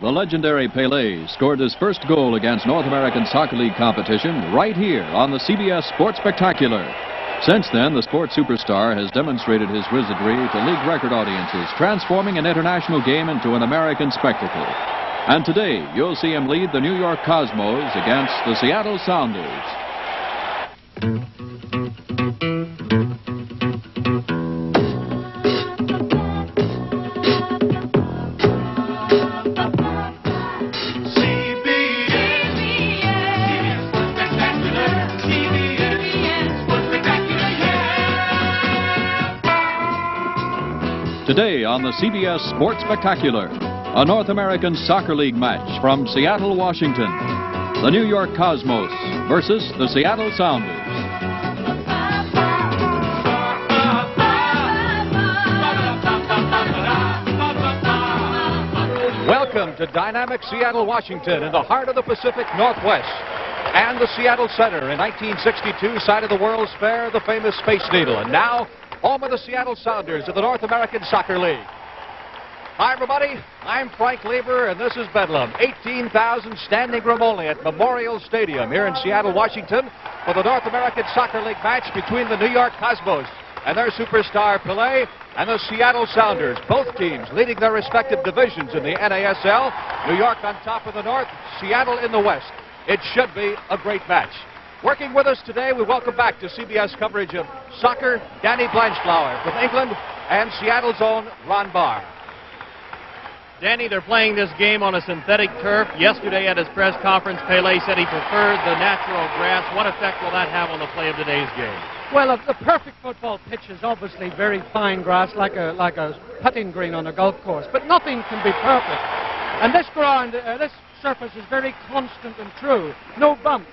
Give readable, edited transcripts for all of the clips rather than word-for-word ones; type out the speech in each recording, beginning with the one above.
The legendary Pelé scored his first goal against North American Soccer League competition right here on the CBS Sports Spectacular. Since then, the sports superstar has demonstrated his wizardry to league record audiences, transforming an international game into an American spectacle. And today, you'll see him lead the New York Cosmos against the Seattle Sounders. Today on the CBS Sports Spectacular, a North American Soccer League match from Seattle, Washington. The New York Cosmos versus the Seattle Sounders. Welcome to dynamic Seattle, Washington, in the heart of the Pacific Northwest. And the Seattle Center in 1962 sited the World's Fair, the famous Space Needle. And now, home of the Seattle Sounders of the North American Soccer League. Hi, everybody. I'm Frank Lieber, and this is Bedlam. 18,000 standing room only at Memorial Stadium here in Seattle, Washington, for the North American Soccer League match between the New York Cosmos and their superstar Pelé and the Seattle Sounders. Both teams leading their respective divisions in the NASL. New York on top of the North, Seattle in the West. It should be a great match. Working with us today, we welcome back to CBS coverage of soccer, Danny Blanchflower from England, and Seattle's own Ron Barr. Danny, they're playing this game on a synthetic turf. Yesterday at his press conference, Pelé said he preferred the natural grass. What effect will that have on the play of today's game? Well, the perfect football pitch is obviously very fine grass, like a putting green on a golf course, but nothing can be perfect. And this ground, this surface is very constant and true. No bumps.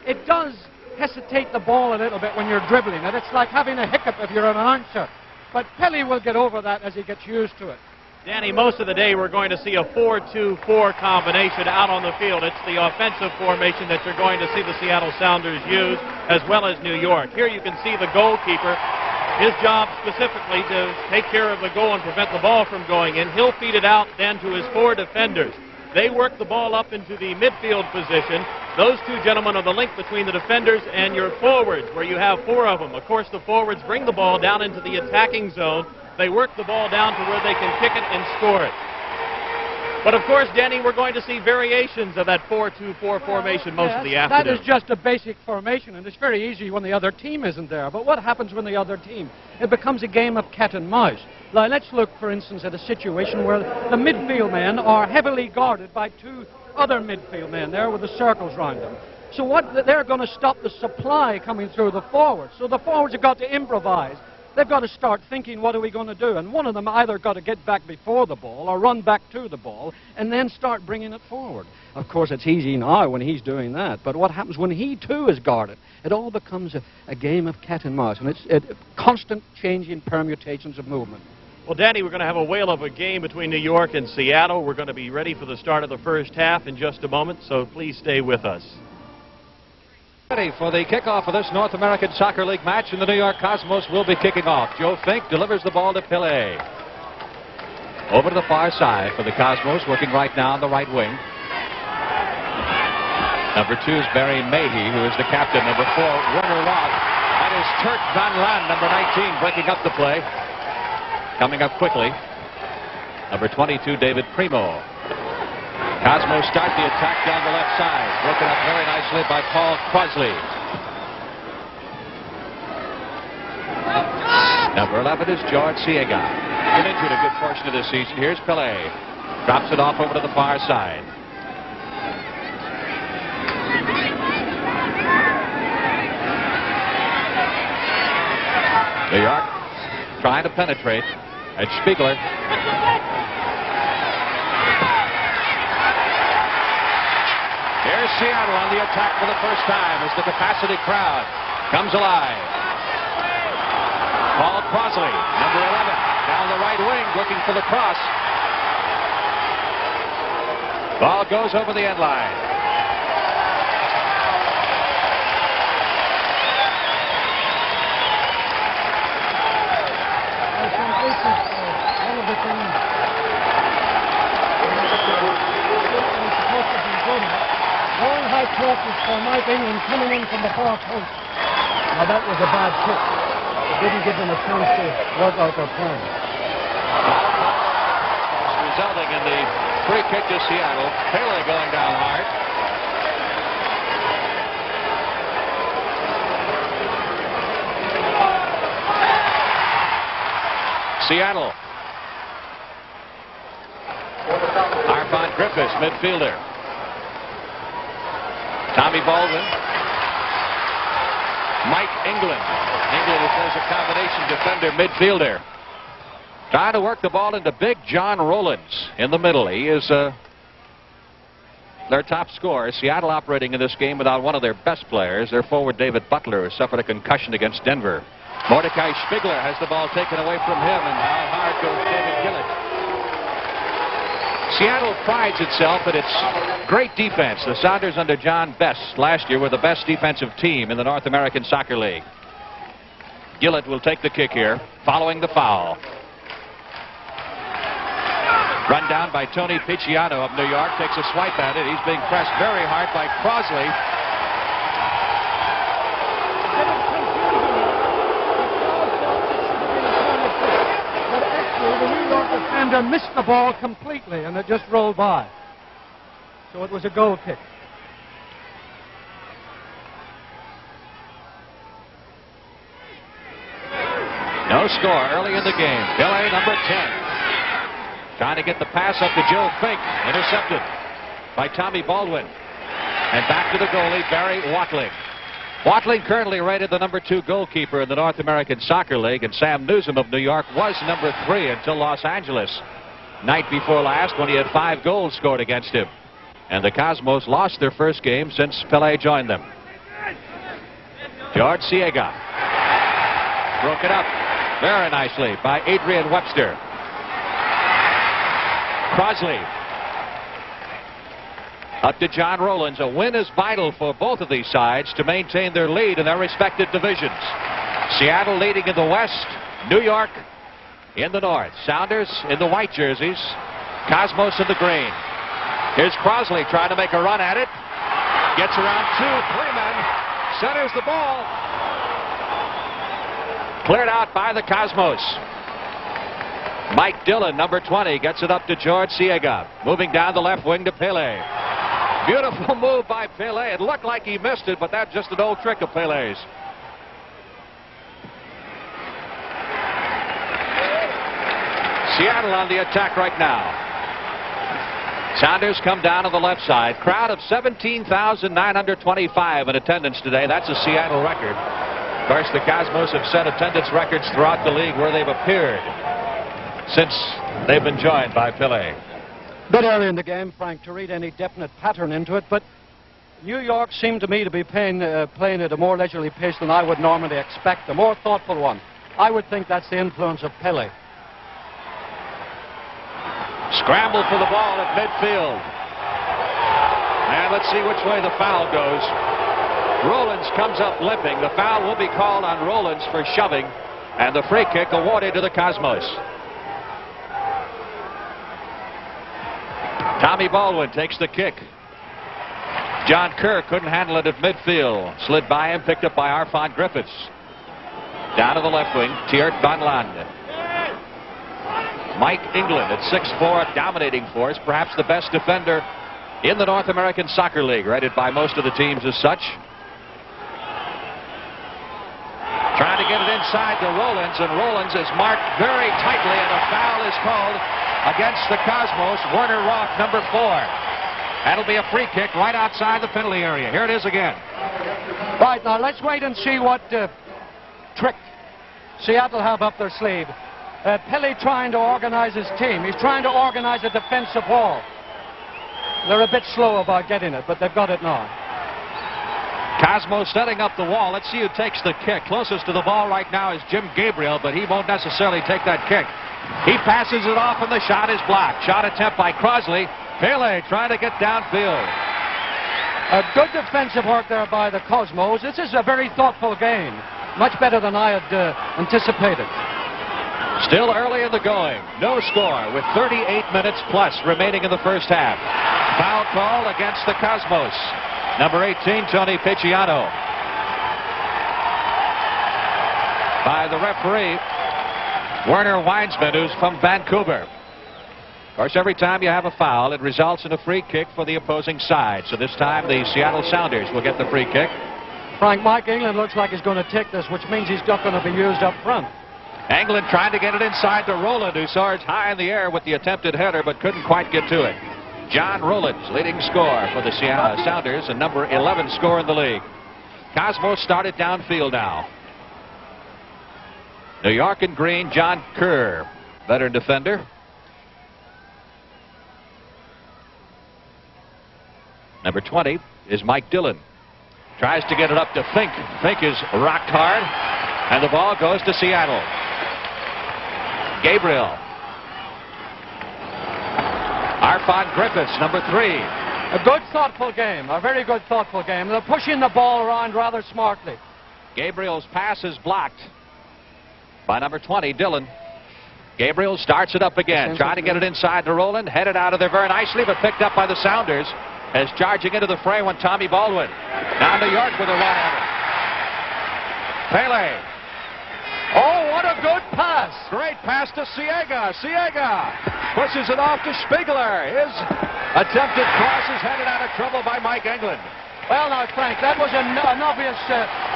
It does hesitate the ball a little bit when you're dribbling it. It's like having a hiccup if you're an announcer. But Pelé will get over that as he gets used to it. Danny, most of the day we're going to see a 4-2-4 combination out on the field. It's the offensive formation that you're going to see the Seattle Sounders use, as well as New York. Here you can see the goalkeeper. His job specifically to take care of the goal and prevent the ball from going in. He'll feed it out then to his four defenders. They work the ball up into the midfield position. Those two gentlemen are the link between the defenders and your forwards, where you have four of them. Of course, the forwards bring the ball down into the attacking zone. They work the ball down to where they can kick it and score it. But, of course, Danny, we're going to see variations of that 4-2-4 formation most of the afternoon. That is just a basic formation, and it's very easy when the other team isn't there. But what happens when the other team? It becomes a game of cat and mouse. Now, let's look, for instance, at a situation where the midfield men are heavily guarded by two other midfield men there with the circles around them. So they're going to stop the supply coming through the forwards. So the forwards have got to improvise. They've got to start thinking, what are we going to do? And one of them either got to get back before the ball or run back to the ball and then start bringing it forward. Of course, it's easy now when he's doing that. But what happens when he, too, is guarded? It all becomes a game of cat and mouse, and it's constant changing permutations of movement. Well, Danny, we're going to have a whale of a game between New York and Seattle. We're going to be ready for the start of the first half in just a moment, so please stay with us. Ready for the kickoff of this North American Soccer League match, and the New York Cosmos will be kicking off. Joe Fink delivers the ball to Pelé. Over to the far side for the Cosmos, working right now on the right wing. Number 2 is Barry Mahey, who is the captain. Number 4, Werner Roth. That is Turk Van Lan, number 19, breaking up the play. Coming up quickly. Number 22, David Primo. Cosmos start the attack down the left side. Broken up very nicely by Paul Crosley. Number 11 is George Siega. Been injured a good portion of this season. Here's Pelé. Drops it off over to the far side. New York trying to penetrate. And Spiegler. Here's Seattle on the attack for the first time as the capacity crowd comes alive. Paul Crosley, number 11, down the right wing looking for the cross. Ball goes over the end line. crosses for Mike England coming in from the far post. Now that was a bad kick. It didn't give them a chance to work out their plan. Resulting in the free kick to Seattle. Pele going down hard. Seattle. Arfon Griffiths, midfielder. Tommy Baldwin. Mike England. England is a combination defender, midfielder. Trying to work the ball into Big John Rowlands in the middle. He is their top scorer. Seattle operating in this game without one of their best players. Their forward David Butler, who suffered a concussion against Denver. Mordecai Spiegler has the ball taken away from him, and how hard goes David Gillett. Seattle prides itself in its great defense. The Sounders under John Best last year were the best defensive team in the North American Soccer League. Gillett will take the kick here, following the foul. Run down by Tony Picciano of New York, takes a swipe at it. He's being pressed very hard by Crosley. But actually, the New York defender missed the ball completely, and it just rolled by. So it was a goal kick. No score early in the game. Pele, number 10. Trying to get the pass up to Joe Fink. Intercepted by Tommy Baldwin. And back to the goalie, Barry Watling. Watling currently rated the number 2 goalkeeper in the North American Soccer League, and Sam Newsom of New York was number 3 until Los Angeles. Night before last, when he had 5 goals scored against him. And the Cosmos lost their first game since Pele joined them. George Siega broke it up very nicely by Adrian Webster. Crosley. Up to John Rowlands. A win is vital for both of these sides to maintain their lead in their respective divisions. Seattle leading in the West, New York in the North. Sounders in the white jerseys, Cosmos in the green. Here's Crosley trying to make a run at it. Gets around 2, 3 men. Centers the ball. Cleared out by the Cosmos. Mike Dillon, number 20, gets it up to George Siega. Moving down the left wing to Pele. Beautiful move by Pele. It looked like he missed it, but that's just an old trick of Pele's. Seattle on the attack right now. Sounders come down on the left side. Crowd of 17,925 in attendance today. That's a Seattle record. Of course, the Cosmos have set attendance records throughout the league where they've appeared since they've been joined by Pele. A bit early in the game, Frank, to read any definite pattern into it, but New York seemed to me to be playing at a more leisurely pace than I would normally expect, a more thoughtful one. I would think that's the influence of Pele. Scramble for the ball at midfield. And let's see which way the foul goes. Rowlands comes up limping. The foul will be called on Rowlands for shoving, and the free kick awarded to the Cosmos. Tommy Baldwin takes the kick. John Kerr couldn't handle it at midfield. Slid by him, picked up by Arfon Griffiths. Down to the left wing, Tiert Van Lande. Mike England at 6'4", a dominating force, perhaps the best defender in the North American Soccer League, rated by most of the teams as such. Trying to get it inside to Rowlands, and Rowlands is marked very tightly, and a foul is called against the Cosmos. Werner Roth, number 4. That'll be a free kick right outside the penalty area. Here it is again. Right, now let's wait and see what trick Seattle have up their sleeve. Pele trying to organize his team. He's trying to organize a defensive wall. They're a bit slow about getting it, but they've got it now. Cosmos setting up the wall. Let's see who takes the kick. Closest to the ball right now is Jim Gabriel, but he won't necessarily take that kick. He passes it off, and the shot is blocked. Shot attempt by Crosley. Pele trying to get downfield. A good defensive work there by the Cosmos. This is a very thoughtful game. Much better than I had anticipated. Still early in the going. No score with 38 minutes plus remaining in the first half. Foul call against the Cosmos. Number 18, Tony Picciano. By the referee, Werner Weinsman, who's from Vancouver. Of course, every time you have a foul, it results in a free kick for the opposing side. So this time, the Seattle Sounders will get the free kick. Frank, Mike England looks like he's going to take this, which means he's not going to be used up front. England trying to get it inside to Rowland, who soars high in the air with the attempted header, but couldn't quite get to it. John Rowland's leading scorer for the Seattle Sounders, and number 11 score in the league. Cosmos started downfield now. New York in green, John Kerr, veteran defender. Number 20 is Mike Dillon. Tries to get it up to Fink. Fink is rocked hard, and the ball goes to Seattle. Gabriel. Arfon Griffiths, number 3. A good, thoughtful game. A very good, thoughtful game. They're pushing the ball around rather smartly. Gabriel's pass is blocked by number 20, Dillon. Gabriel starts it up again, trying to get it inside to Rowland. Headed out of there very nicely, but picked up by the Sounders as charging into the fray when Tommy Baldwin. Now New York with a run at it. Pele. Oh, what a good pass. Great pass to Siega. Siega pushes it off to Spiegler. His attempted cross is headed out of trouble by Mike England. Well, now, Frank, that was an obvious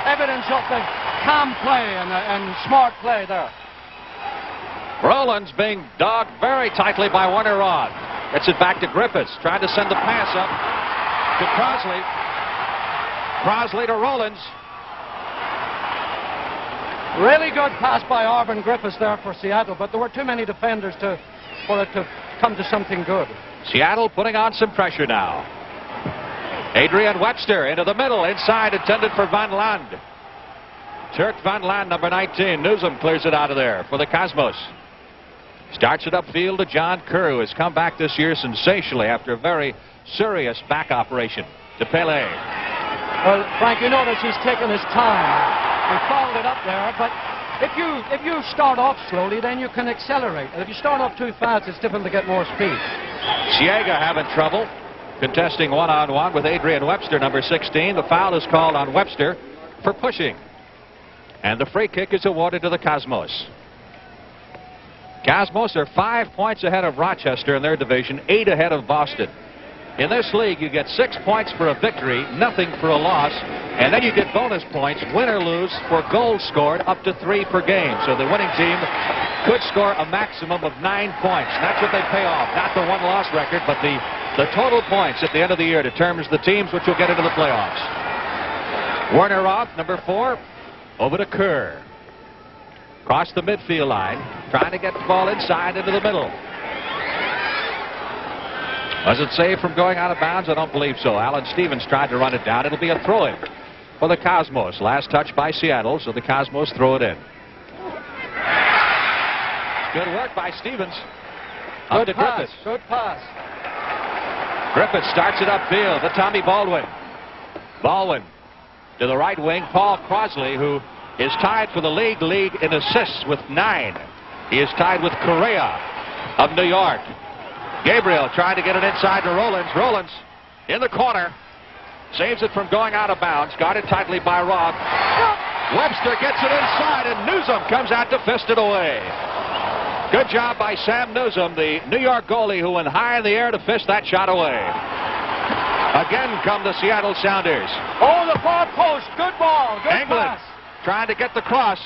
evidence of the calm play and smart play there. Rowland's being dogged very tightly by Werner Roth. Gets it back to Griffiths, trying to send the pass up to Crosley. Crosley to Rowlands. Really good pass by Arvin Griffiths there for Seattle, but there were too many defenders for it to come to something good. Seattle putting on some pressure now. Adrian Webster into the middle, inside, intended for Van Land. Turk Van Land, number 19. Newsom clears it out of there for the Cosmos. Starts it upfield to John Kerr, who has come back this year sensationally after a very serious back operation. To Pele. Well, Frank, you notice he's taken his time. He fouled it up there, but if you start off slowly, then you can accelerate. And if you start off too fast, it's difficult to get more speed. Siega having trouble contesting one-on-one with Adrian Webster, number 16. The foul is called on Webster for pushing. And the free kick is awarded to the Cosmos. Cosmos are 5 points ahead of Rochester in their division, 8 ahead of Boston. In this league, you get 6 points for a victory, nothing for a loss, and then you get bonus points, win or lose, for goals scored up to 3 per game. So the winning team could score a maximum of 9 points. That's what they pay off, not the one-loss record, but the total points at the end of the year determines the teams which will get into the playoffs. Werner Roth, number 4, over to Kerr. Across the midfield line, trying to get the ball inside into the middle. Was it saved from going out of bounds? I don't believe so. Alan Stevens tried to run it down. It'll be a throw-in for the Cosmos. Last touch by Seattle, so the Cosmos throw it in. Good work by Stevens. Up to Griffiths. Good pass. Griffiths starts it upfield to Tommy Baldwin. Baldwin to the right wing, Paul Crosley, who is tied for the league lead in assists with 9. He is tied with Correa of New York. Gabriel trying to get it inside to Rowlands. Rowlands in the corner. Saves it from going out of bounds. Guarded tightly by Roth. Webster gets it inside, and Newsom comes out to fist it away. Good job by Sam Newsom, the New York goalie, who went high in the air to fist that shot away. Again come the Seattle Sounders. Oh, the far post. Good ball. Good England pass. trying to get the cross.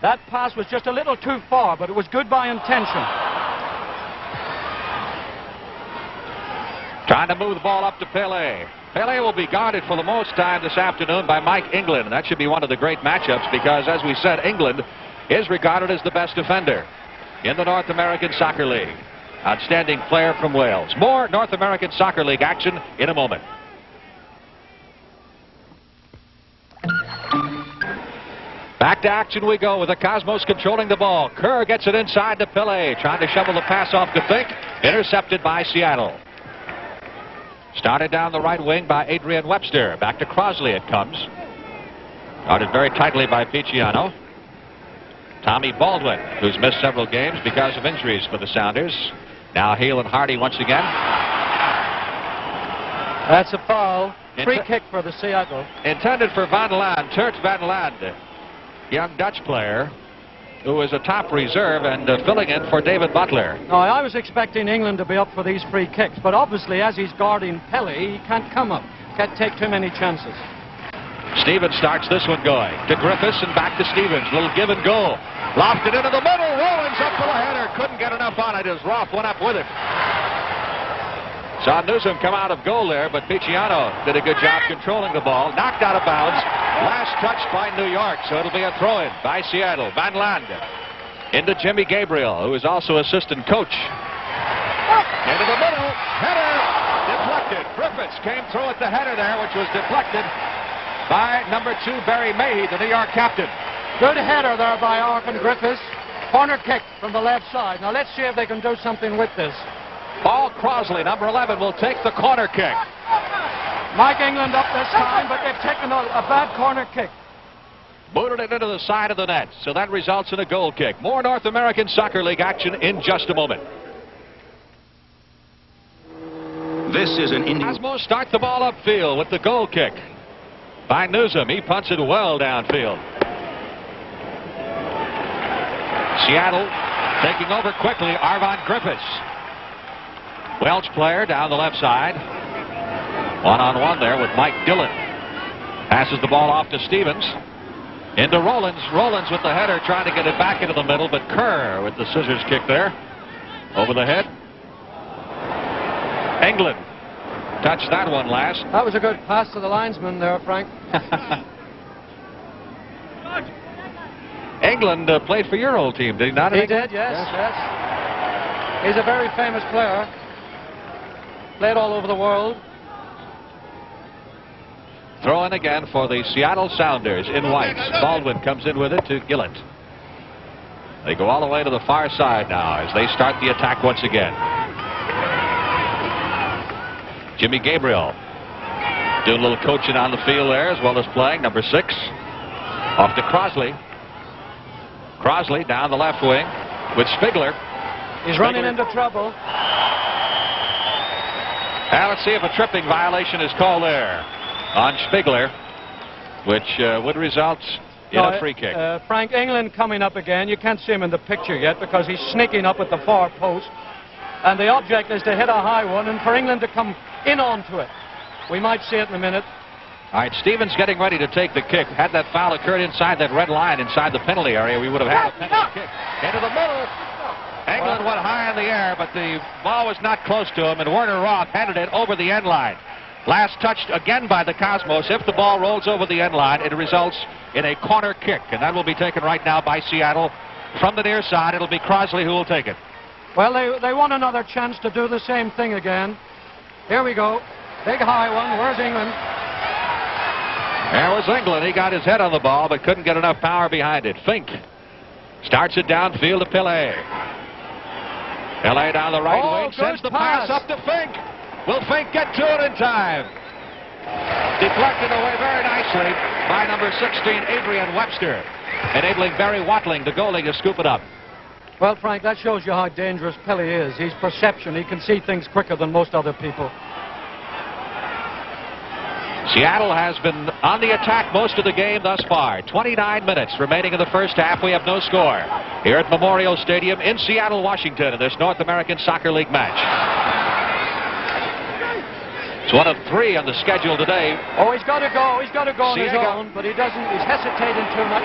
That pass was just a little too far, but it was good by intention. Trying to move the ball up to Pele. Pele will be guarded for the most time this afternoon by Mike England. And that should be one of the great matchups because, as we said, England is regarded as the best defender in the North American Soccer League. Outstanding player from Wales. More North American Soccer League action in a moment. Back to action we go with the Cosmos controlling the ball. Kerr gets it inside to Pele, trying to shovel the pass off to Fink. Intercepted by Seattle. Started down the right wing by Adrian Webster. Back to Crosley it comes. Guarded very tightly by Picciano. Tommy Baldwin, who's missed several games because of injuries for the Sounders. Now Hale and Hardy once again. That's a foul. Free kick for the Seattle. Intended for Van Land, Turt Van Land, young Dutch player who is a top reserve and filling in for David Butler. No, I was expecting England to be up for these free kicks, but obviously as he's guarding Pele, he can't come up. Can't take too many chances. Stevens starts this one going to Griffiths and back to Stevens. Little give and go. Lofted into the middle. Rollins up for the header. Couldn't get enough on it as Roth went up with it. Saw Newsom come out of goal there, but Picciano did a good job controlling the ball. Knocked out of bounds. Last touch by New York, so it'll be a throw-in by Seattle. Van Land into Jimmy Gabriel, who is also assistant coach. Into the middle. Header. Deflected. Griffiths came through at the header there, which was deflected by number 2, Barry Mahey, the New York captain. Good header there by Arkin Griffiths. Corner kick from the left side. Now let's see if they can do something with this. Paul Crosley, number 11, will take the corner kick. Mike England up this time, but they've taken a bad corner kick. Booted it into the side of the net, so that results in a goal kick. More North American Soccer League action in just a moment. This is an Indian. Cosmos start the ball upfield with the goal kick by Newsom. He punts it well downfield. Seattle taking over quickly. Arvon Griffiths. Welsh player down the left side. One-on-one there with Mike Dillon. Passes the ball off to Stevens. Into Rollins. Rollins with the header trying to get it back into the middle, but Kerr with the scissors kick there. Over the head. England touched that one last. That was a good pass to the linesman there, Frank. England played for your old team, did he not? He did, yes. He's a very famous player. Played all over the world. Throw in again for the Seattle Sounders in whites. Baldwin comes in with it to Gillett. They go all the way to the far side now as they start the attack once again. Jimmy Gabriel doing a little coaching on the field there as well as playing. Number 6 off to Crosley. Crosley down the left wing with Spigler. He's running into trouble. Now let's see if a tripping violation is called there on Spigler, which would result in a free kick. Frank, England coming up again. You can't see him in the picture yet because he's sneaking up at the far post. And the object is to hit a high one and for England to come in onto it. We might see it in a minute. All right, Stevens getting ready to take the kick. Had that foul occurred inside that red line, inside the penalty area, we would have had a penalty kick. Into the middle. England went high in the air, but the ball was not close to him, and Werner Roth handed it over the end line. Last touched again by the Cosmos. If the ball rolls over the end line, it results in a corner kick, and that will be taken right now by Seattle. From the near side, it'll be Crosley who will take it. Well, they want another chance to do the same thing again. Here we go. Big high one. Where's England? There was England. He got his head on the ball, but couldn't get enough power behind it. Fink starts it downfield to Pele. Pele down the right wing, sends the pass up to Fink. Will Fink get to it in time? Deflected away very nicely by number 16, Adrian Webster, enabling Barry Watling, the goalie, to scoop it up. Well, Frank, that shows you how dangerous Pele is. He's perception. He can see things quicker than most other people. Seattle has been on the attack most of the game thus far. 29 minutes remaining in the first half. We have no score here at Memorial Stadium in Seattle, Washington, in this North American Soccer League match. It's one of 3 on the schedule today. Oh, he's got to go. He's got to go on his own, but he doesn't. He's hesitating too much.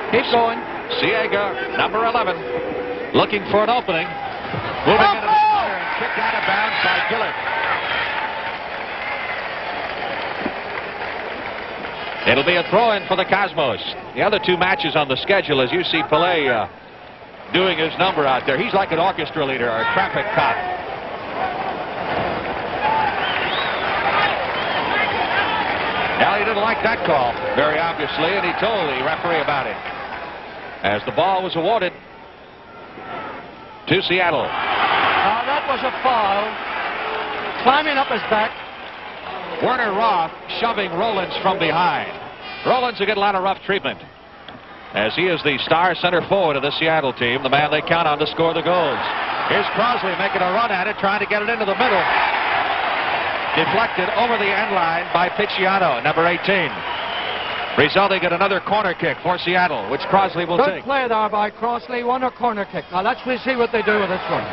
Keep going. Siega, number 11, looking for an opening. Moving into the center and kicked out of bounds by Gillett. It'll be a throw-in for the Cosmos. The other 2 matches on the schedule, as you see Pele doing his number out there. He's like an orchestra leader or a traffic cop. Now, he didn't like that call, very obviously, and he told the referee about it. As the ball was awarded to Seattle. That was a foul. Climbing up his back. Werner Roth shoving Rollins from behind. Rollins will get a lot of rough treatment, as he is the star center forward of the Seattle team, the man they count on to score the goals. Here's Crosley making a run at it, trying to get it into the middle. deflected over the end line by Picciano, number 18. Resulting in another corner kick for Seattle, which Crossley will Good take. play there by Crossley. Won a corner kick. Now let's see what they do with this one.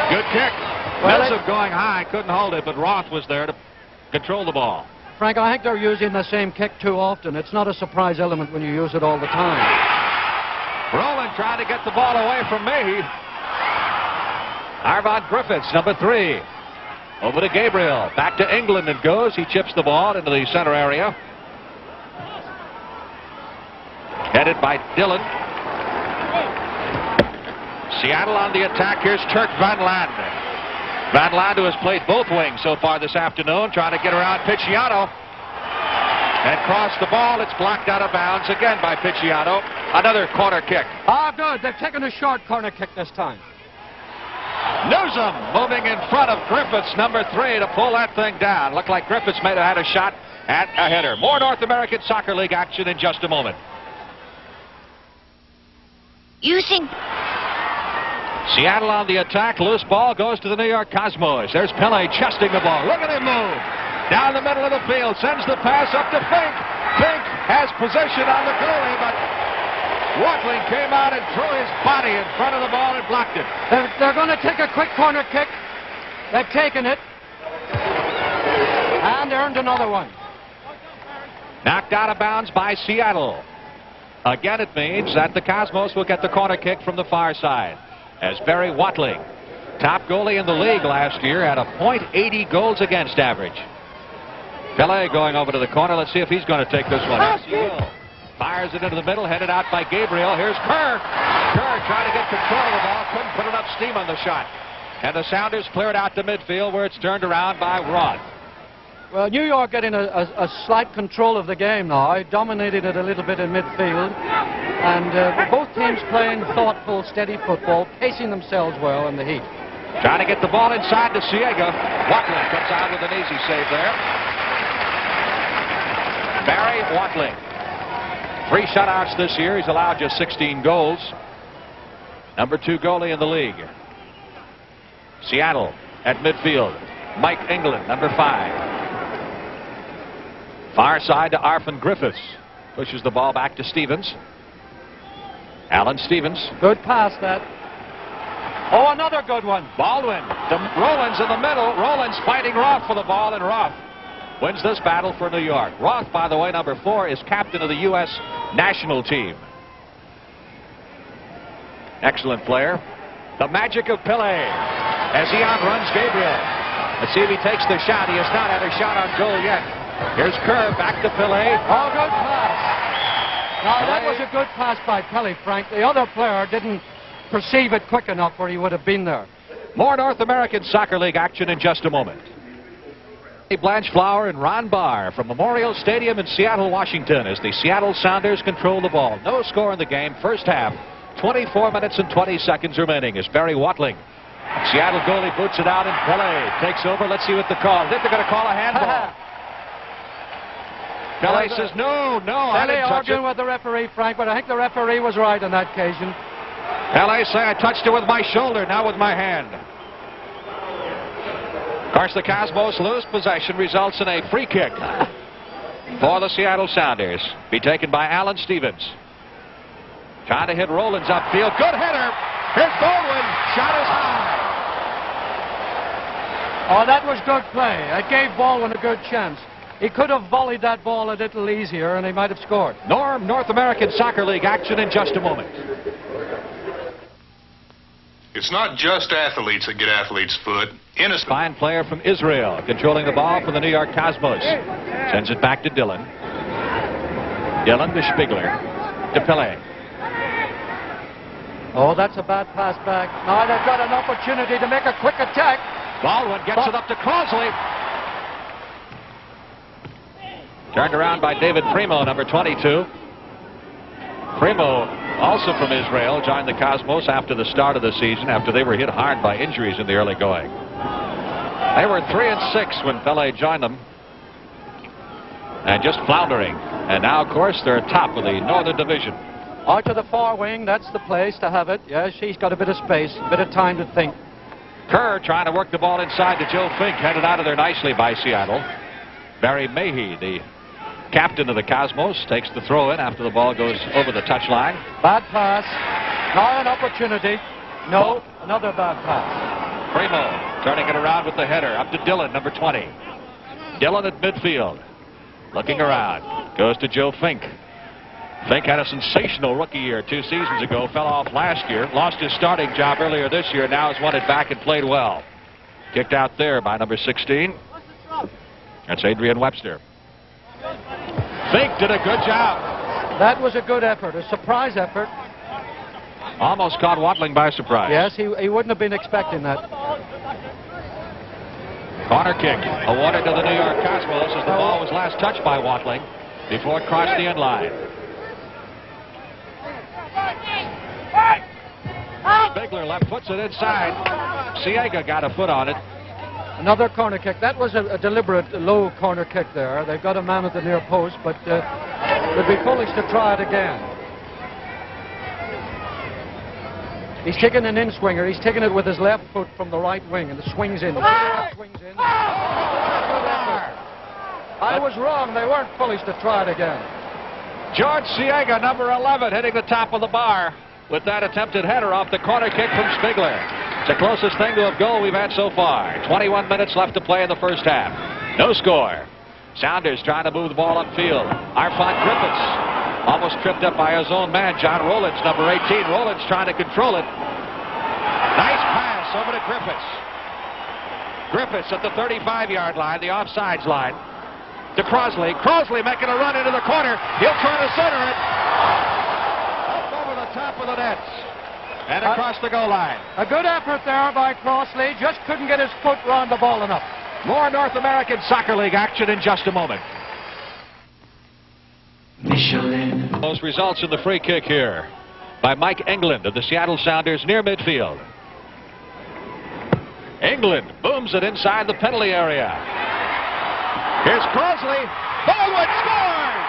Good kick. Well, Nilsson going high, couldn't hold it, but Roth was there to control the ball. Frank, I think they're using the same kick too often. It's not a surprise element when you use it all the time. Rowland trying to get the ball away from me. Arvon Griffiths, number 3. Over to Gabriel. Back to England it goes. He chips the ball into the center area. Headed by Dillon. Seattle on the attack. Here's Turk Van Lande. Van Lande, who has played both wings so far this afternoon, trying to get around Picciano. And cross the ball. It's blocked out of bounds again by Picciano. Another corner kick. Ah, good. They've taken a short corner kick this time. Newsom moving in front of Griffiths, number 3, to pull that thing down. Looked like Griffiths may have had a shot at a header. More North American Soccer League action in just a moment. Using Seattle on the attack. Loose ball goes to the New York Cosmos. There's Pele chesting the ball. Look at him move. Down the middle of the field. Sends the pass up to Fink. Fink has possession on the goalie, but Watling came out and threw his body in front of the ball and blocked it. They're going to take a quick corner kick. They've taken it. And earned another one. Knocked out of bounds by Seattle. Again, it means that the Cosmos will get the corner kick from the far side. As Barry Watling, top goalie in the league last year, had a .80 goals against average. Pele going over to the corner. Let's see if he's going to take this one. Yes, he will. Fires it into the middle, headed out by Gabriel. Here's Kerr. Kerr trying to get control of the ball. Couldn't put enough steam on the shot. And the Sounders cleared out to midfield, where it's turned around by Roth. Well, New York getting a slight control of the game now. Dominated it a little bit in midfield. And both teams playing thoughtful, steady football, pacing themselves well in the heat. Trying to get the ball inside to Siega. Watling comes out with an easy save there. Barry Watling. 3 shutouts this year. He's allowed just 16 goals. Number 2 goalie in the league. Seattle at midfield. Mike England, number 5. Far side to Arvon Griffiths. Pushes the ball back to Stevens. Alan Stevens. Good pass, that. Oh, another good one. Baldwin to Rollins in the middle. Rollins fighting Roth for the ball, and Roth wins this battle for New York. Roth, by the way, number 4, is captain of the U.S. national team. Excellent player. The magic of Pele as he outruns Gabriel. Let's see if he takes the shot. He has not had a shot on goal yet. Here's Kerr back to Pele. Oh, good pass. Now, that was a good pass by Pele, Frank. The other player didn't perceive it quick enough where he would have been there. More North American Soccer League action in just a moment. Blanche Flower and Ron Barr from Memorial Stadium in Seattle, Washington, as the Seattle Sounders control the ball. No score in the game. First half. 24 minutes and 20 seconds remaining as Barry Watling. Seattle goalie boots it out and Pele takes over. Let's see what the call. I think they're going to call a handball. Pele says, no, I Pele didn't touch arguing it. with the referee, Frank, but I think the referee was right on that occasion. Pele say, I touched it with my shoulder, not with my hand. Of course, the Cosmos lose possession, results in a free kick for the Seattle Sounders. Be taken by Alan Stevens. Trying to hit Rollins upfield. Good header. Here's Baldwin. Shot is high. Oh, that was good play. It gave Baldwin a good chance. He could have volleyed that ball a little easier, and he might have scored. North American Soccer League action in just a moment. It's not just athletes that get athletes' foot. Innocent. Fine player from Israel, controlling the ball for the New York Cosmos. Sends it back to Dillon. Dillon to Spiegler. To Pele. Oh, that's a bad pass back. Now they've got an opportunity to make a quick attack. Baldwin gets it up to Crossley. Turned around by David Primo, number 22. Primo, also from Israel, joined the Cosmos after the start of the season, after they were hit hard by injuries in the early going. They were 3-6 when Pele joined them, and just floundering. And now, of course, they're top of the Northern Division. Out to the far wing, that's the place to have it. Yes, he's got a bit of space, a bit of time to think. Kerr trying to work the ball inside to Joe Fink, headed out of there nicely by Seattle. Barry Mahey, the captain of the Cosmos, takes the throw in after the ball goes over the touchline. Bad pass. Now an opportunity. No, another bad pass. Primo turning it around with the header up to Dillon, number 20. Dillon at midfield. Looking around. Goes to Joe Fink. Fink had a sensational rookie year 2 seasons ago. Fell off last year. Lost his starting job earlier this year. Now has won it back and played well. Kicked out there by number 16. That's Adrian Webster. Fink did a good job. That was a good effort. A surprise effort. Almost caught Watling by surprise. Yes, he wouldn't have been expecting that. Corner kick awarded to the New York Cosmos as the ball was last touched by Watling before it crossed the end line. Bigler left puts it inside. Siega got a foot on it. Another corner kick. That was a deliberate low corner kick there. They've got a man at the near post, but it would be foolish to try it again. He's taking an in-swinger. He's taking it with his left foot from the right wing, and it swings in. Swings in. I was wrong. They weren't foolish to try it again. George Siega, number 11, hitting the top of the bar with that attempted header off the corner kick from Spigler. It's the closest thing to a goal we've had so far. 21 minutes left to play in the first half. No score. Sounders trying to move the ball upfield. Arfon Griffiths almost tripped up by his own man, John Rowlands, number 18. Rowlands trying to control it. Nice pass over to Griffiths. Griffiths at the 35-yard line, the offsides line. To Crosley. Crosley making a run into the corner. He'll try to center it. Up over the top of the net. And across the goal line. A good effort there by Crosley. Just couldn't get his foot around the ball enough. More North American Soccer League action in just a moment. Michelin. Those results in the free kick here by Mike England of the Seattle Sounders near midfield. England booms it inside the penalty area. Here's Crosley. Baldwin scores!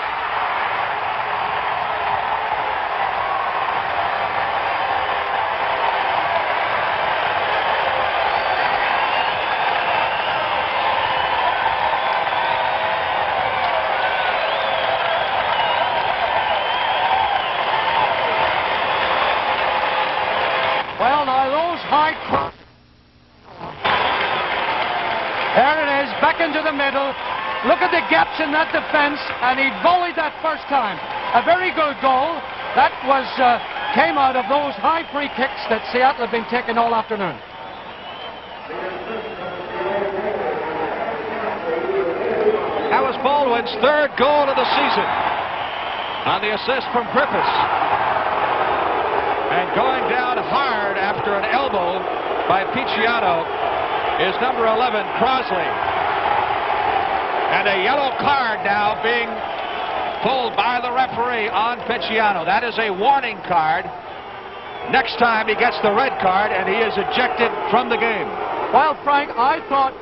Well, now those high crosses. There it is, back into the middle. Look at the gaps in that defense, and he volleyed that first time. A very good goal. That was came out of those high free kicks that Seattle have been taking all afternoon. That was Baldwin's third goal of the season on the assist from Griffiths. And going down hard after an elbow by Picciano is number 11, Crosley. And a yellow card now being pulled by the referee on Picciano. That is a warning card. Next time he gets the red card and he is ejected from the game. Well, Frank, I thought,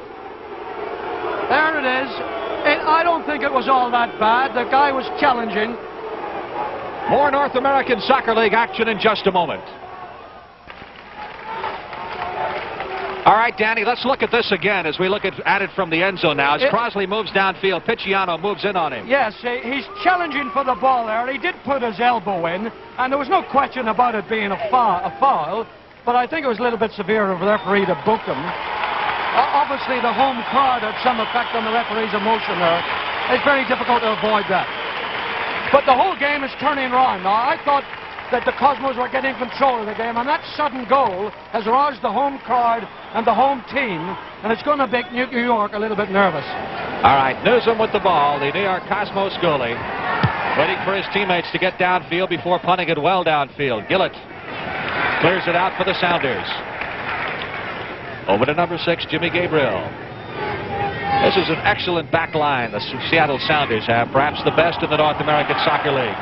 there it is. I don't think it was all that bad. The guy was challenging. More North American Soccer League action in just a moment. All right, Danny, let's look at this again as we look at it from the end zone now. As Crosley moves downfield, Picciano moves in on him. Yes, he's challenging for the ball there. He did put his elbow in, and there was no question about it being a foul, but I think it was a little bit severe of the referee to book him. Obviously, the home crowd had some effect on the referee's emotion there. It's very difficult to avoid that. But the whole game is turning around. Now, I thought that the Cosmos were getting control of the game, and that sudden goal has roused the home crowd and the home team, and it's going to make New York a little bit nervous. All right, Newsom with the ball, the New York Cosmos goalie, waiting for his teammates to get downfield before punting it well downfield. Gillett clears it out for the Sounders. Over to number 6, Jimmy Gabriel. This is an excellent back line the Seattle Sounders have, perhaps the best in the North American Soccer League.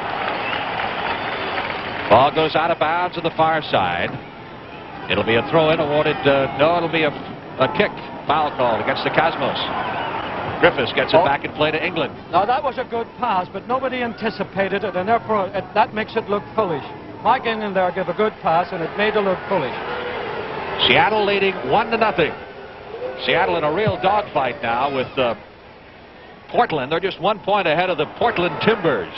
Ball goes out of bounds on the far side. It'll be a throw-in awarded. No, it'll be a kick. Foul called against the Cosmos. Griffiths gets it back in play to England. Now, that was a good pass, but nobody anticipated it, and therefore that makes it look foolish. Mike England there gave a good pass, and it made it look foolish. Seattle leading 1-0. Seattle in a real dogfight now with Portland. They're just 1 point ahead of the Portland Timbers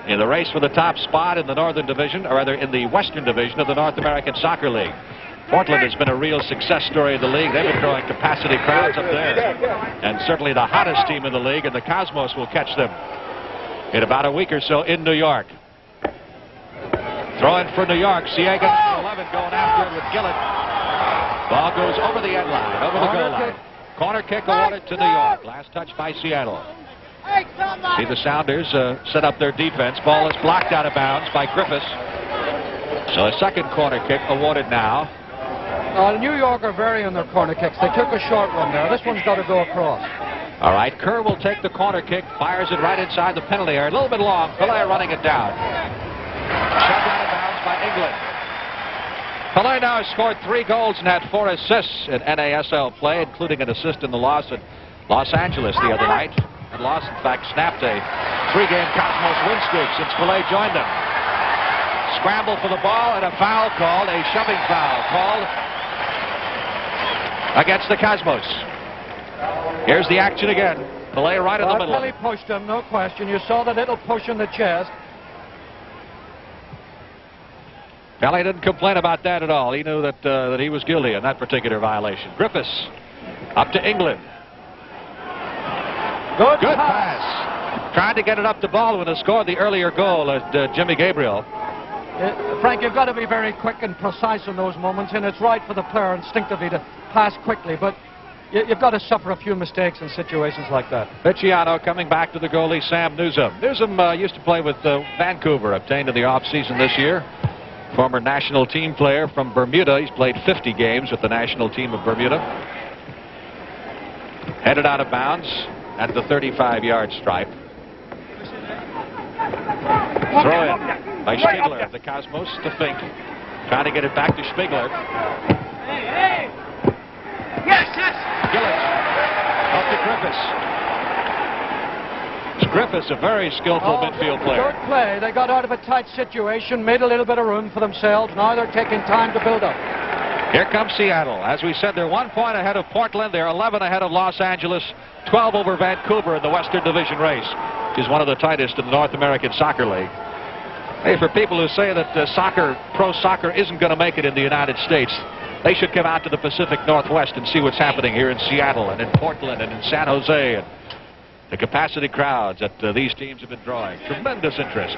in the race for the top spot in the Northern Division, or rather in the Western Division of the North American Soccer League. Portland has been a real success story of the league. They've been drawing capacity crowds up there, and certainly the hottest team in the league, and the Cosmos will catch them in about a week or so in New York. Throwing for New York. Siega, 11, going after it with Gillett. Ball goes over the end line, over the goal line. Corner kick awarded to New York. Last touch by Seattle. See the Sounders set up their defense. Ball is blocked out of bounds by Griffiths. So a second corner kick awarded now. New York are very on their corner kicks. They took a short one there. This one's got to go across. All right, Kerr will take the corner kick, fires it right inside the penalty area. A little bit long. Pelé running it down. Shoved out of bounds by England. Pelé now has scored 3 goals and had 4 assists in NASL play, including an assist in the loss at Los Angeles the other night. And loss, in fact, snapped a 3-game Cosmos win streak since Pelé joined them. Scramble for the ball and a foul called, a shoving foul called against the Cosmos. Here's the action again. Pelé right in the middle. Pelé pushed him, no question. You saw the little push in the chest. Pelé didn't complain about that at all. He knew that that he was guilty in that particular violation. Griffiths up to England. Good pass. Trying to get it up the ball when they scored the earlier goal at Jimmy Gabriel. Frank, you've got to be very quick and precise in those moments, and it's right for the player instinctively to pass quickly, but you've got to suffer a few mistakes in situations like that. Picciano coming back to the goalie, Sam Newsom. Newsom used to play with Vancouver, obtained in the offseason this year. Former national team player from Bermuda. He's played 50 games with the national team of Bermuda. Headed out of bounds at the 35-yard stripe. Throw in by Spiegler of the Cosmos to Fink. Trying to get it back to Spiegler. Gillett up to Griffiths. Griffiths, a very skillful midfield player. Good play. They got out of a tight situation, made a little bit of room for themselves. Now they're taking time to build up. Here comes Seattle. As we said, they're 1 point ahead of Portland. They're 11 ahead of Los Angeles, 12 over Vancouver in the Western Division race, which is one of the tightest in the North American Soccer League. Hey, for people who say that pro soccer isn't going to make it in the United States, they should come out to the Pacific Northwest and see what's happening here in Seattle and in Portland and in San Jose. And the capacity crowds that these teams have been drawing. Tremendous interest.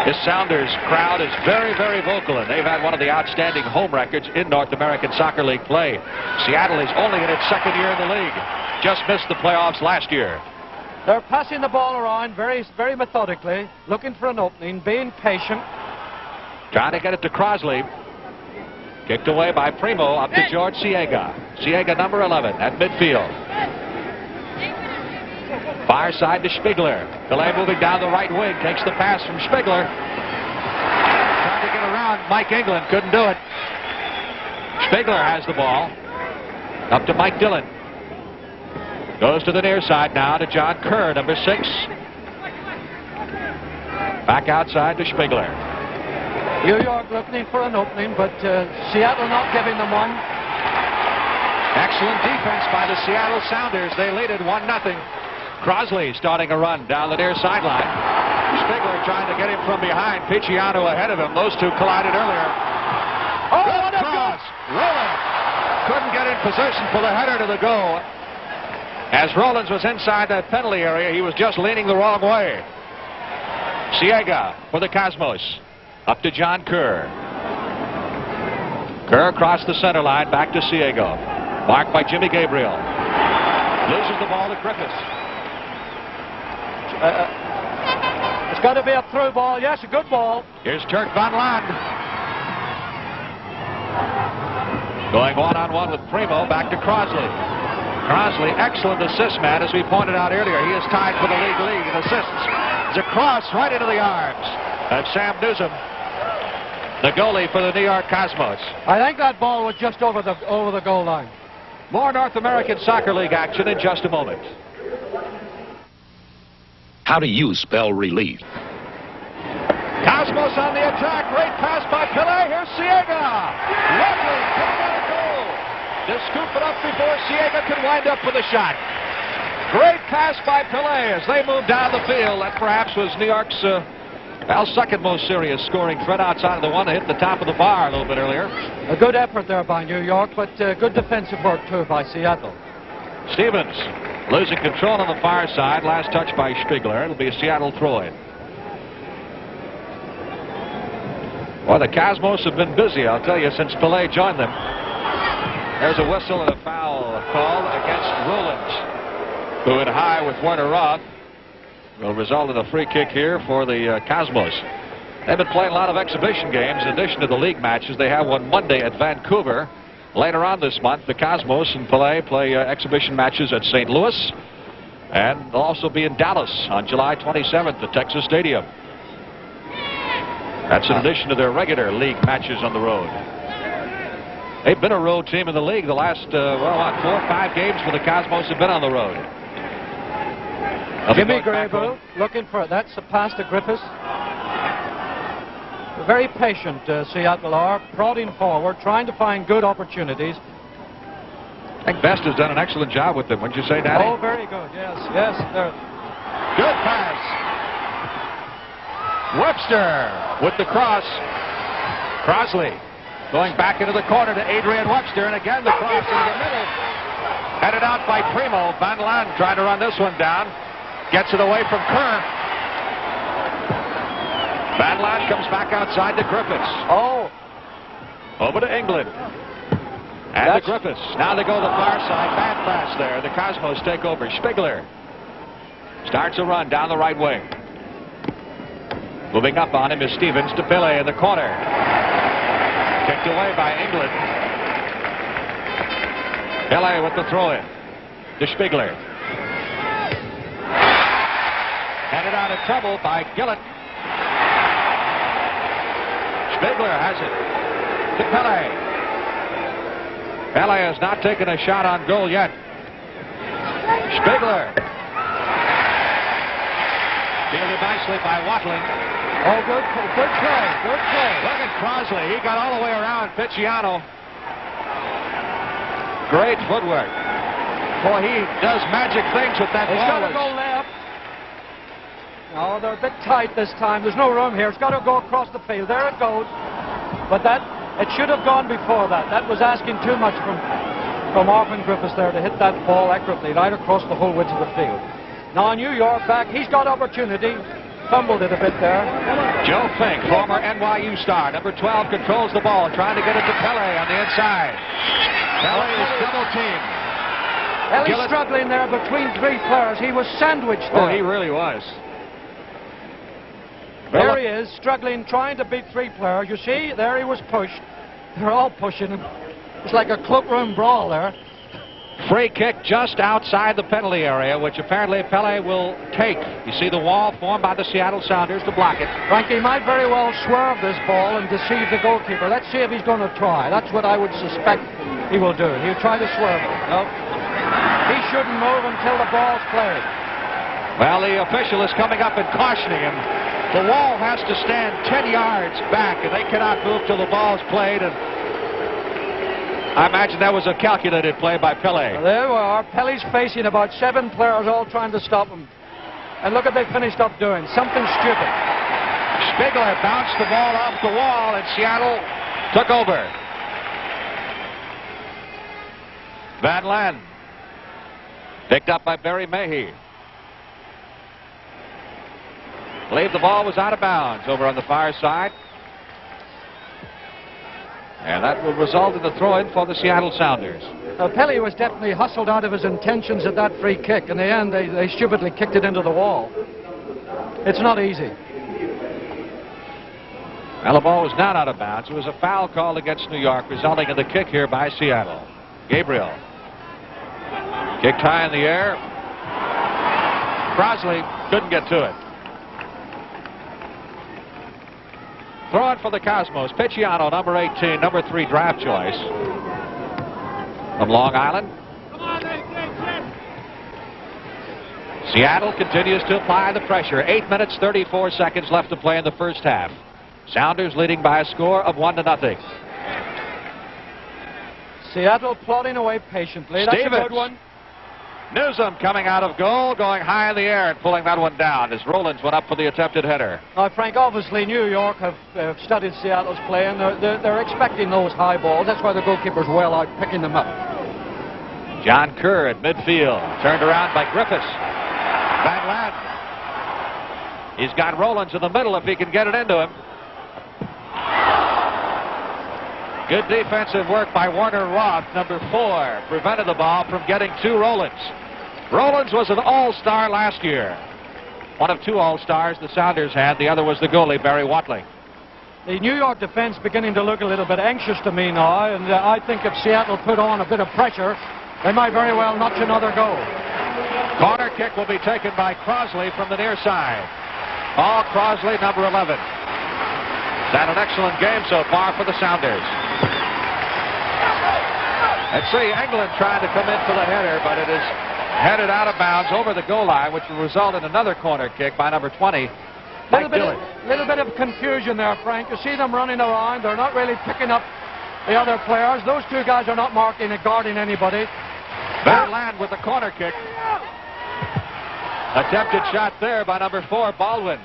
This Sounders crowd is very, very vocal, and they've had one of the outstanding home records in North American Soccer League play. Seattle is only in its second year in the league. Just missed the playoffs last year. They're passing the ball around very, very methodically, looking for an opening, being patient. Trying to get it to Crosley. Kicked away by Primo up to George Siega. Siega, number 11, at midfield. Far side to Spiegler. Pelé moving down the right wing. Takes the pass from Spiegler. Trying to get around Mike England. Couldn't do it. Spiegler has the ball. Up to Mike Dillon. Goes to the near side now to John Kerr, number 6. Back outside to Spiegler. New York looking for an opening, but Seattle not giving them one. Excellent defense by the Seattle Sounders. They lead it 1-0. Crosley starting a run down the near sideline. Spiegler trying to get him from behind. Picciano ahead of him. Those two collided earlier. Oh, what a cross! Rollins couldn't get in position for the header to the goal. As Rollins was inside that penalty area, he was just leaning the wrong way. Siega for the Cosmos. Up to John Kerr. Kerr across the center line, back to Siega. Marked by Jimmy Gabriel. Loses the ball to Griffiths. It's got to be a through ball. Yes, a good ball. Here's Turk Van Land. Going one-on-one with Primo, back to Crosley. Crosley, excellent assist man, as we pointed out earlier. He is tied for the league in assists. It's a cross right into the arms of Sam Newsom, the goalie for the New York Cosmos. I think that ball was just over the goal line. More North American Soccer League action in just a moment. How do you spell relief? Cosmos on the attack. Great pass by Pele. Here's Siega. Lovely coming out of goal. To scoop it up before Siega can wind up with a shot. Great pass by Pele as they move down the field. That perhaps was New York's second most serious scoring threat outside of the one that hit the top of the bar a little bit earlier. A good effort there by New York, but good defensive work too by Seattle. Stevens losing control on the far side. Last touch by Spiegler. It'll be a Seattle throw-in. Well, the Cosmos have been busy, I'll tell you, since Pele joined them. There's a whistle and a foul called against Rollins, who hit high with Werner Roth. Will result in a free kick here for the Cosmos. They've been playing a lot of exhibition games in addition to the league matches. They have one Monday at Vancouver. Later on this month, the Cosmos and Pele play exhibition matches at St. Louis. And they'll also be in Dallas on July 27th at Texas Stadium. That's in addition to their regular league matches on the road. They've been a road team in the league the last, 4 or 5 games when the Cosmos have been on the road. Jimmy Grable looking for it. That's a pass to Griffiths. Very patient, Seattle are, prodding forward, trying to find good opportunities. I think Best has done an excellent job with them, wouldn't you say, Daddy? Oh, very good, yes, yes. Good pass. Webster with the cross. Crosley going back into the corner to Adrian Webster, and again the cross into the middle. Headed out by Primo. Van Laan trying to run this one down. Gets it away from Kerr. Van Laan comes back outside to Griffiths. Oh. Over to England. And to Griffiths. Now they go to the far side. Bad pass there. The Cosmos take over. Spiegler starts a run down the right wing. Moving up on him is Stevens to Pele in the corner. Kicked away by England. Pele with the throw-in to Spiegler. Handed out of trouble by Gillett. Spiegler has it to Pele. Pele has not taken a shot on goal yet. Spiegler. Fielded nicely by Watling. Oh, good play, good play. Look at Crosley. He got all the way around Picciano. Great footwork. Boy, he does magic things with that ball. It's got to go left. No, they're a bit tight this time. There's no room here. It's got to go across the field. There it goes. But it should have gone before that. That was asking too much from Orphan Griffiths there to hit that ball accurately right across the whole width of the field. Now New York back. He's got opportunity. Fumbled it a bit there. Joe Fink, former NYU star, number 12, controls the ball, trying to get it to Pele on the inside. Pele is double teamed. He's struggling there between 3 players. He was sandwiched there. Oh, he really was. There he is, struggling, trying to beat 3 players. You see, there he was pushed. They're all pushing him. It's like a cloakroom brawl there. Free kick just outside the penalty area, which apparently Pele will take. You see the wall formed by the Seattle Sounders to block it. Frankie might very well swerve this ball and deceive the goalkeeper. Let's see if he's going to try. That's what I would suspect he will do. He'll try to swerve it. Nope. He shouldn't move until the ball's played. Well, the official is coming up and cautioning him. The wall has to stand 10 yards back, and they cannot move till the ball's played. And I imagine that was a calculated play by Pele. There we are. Pele's facing about 7 players all trying to stop him. And look what they finished up doing. Something stupid. Spiegler bounced the ball off the wall, and Seattle took over. Van Laan picked up by Barry Mahey. Believe the ball was out of bounds over on the far side. And that will result in the throw-in for the Seattle Sounders. Pele was definitely hustled out of his intentions at that free kick. In the end, they stupidly kicked it into the wall. It's not easy. Well, the ball was not out of bounds. It was a foul called against New York, resulting in the kick here by Seattle. Gabriel. Kicked high in the air. Crosley couldn't get to it. Throw it for the Cosmos. Picciano, number 18, number 3 draft choice from Long Island. Seattle continues to apply the pressure. 8 minutes, 34 seconds left to play in the first half. Sounders leading by a score of 1-0. Seattle plodding away patiently. That's a good one. Newsom coming out of goal, going high in the air and pulling that one down as Rollins went up for the attempted header. Now, Frank, obviously New York have studied Seattle's play, and they're expecting those high balls. That's why the goalkeeper's well out picking them up. John Kerr at midfield, turned around by Griffiths. Van Laden. He's got Rollins in the middle if he can get it into him. Good defensive work by Warner Roth, number 4, prevented the ball from getting to Rollins. Rollins was an all-star last year. One of 2 all-stars the Sounders had. The other was the goalie, Barry Watling. The New York defense beginning to look a little bit anxious to me now, and I think if Seattle put on a bit of pressure, they might very well notch another goal. Corner kick will be taken by Crosley from the near side. Paul Crosley, number 11. He's had an excellent game so far for the Sounders. Let's see, England trying to come in for the header, but it is headed out of bounds over the goal line, which will result in another corner kick by number 20. Little bit of confusion there, Frank. You see them running around. They're not really picking up the other players. Those 2 guys are not marking and guarding anybody. Van Laden with the corner kick. Attempted shot there by number 4, Baldwin.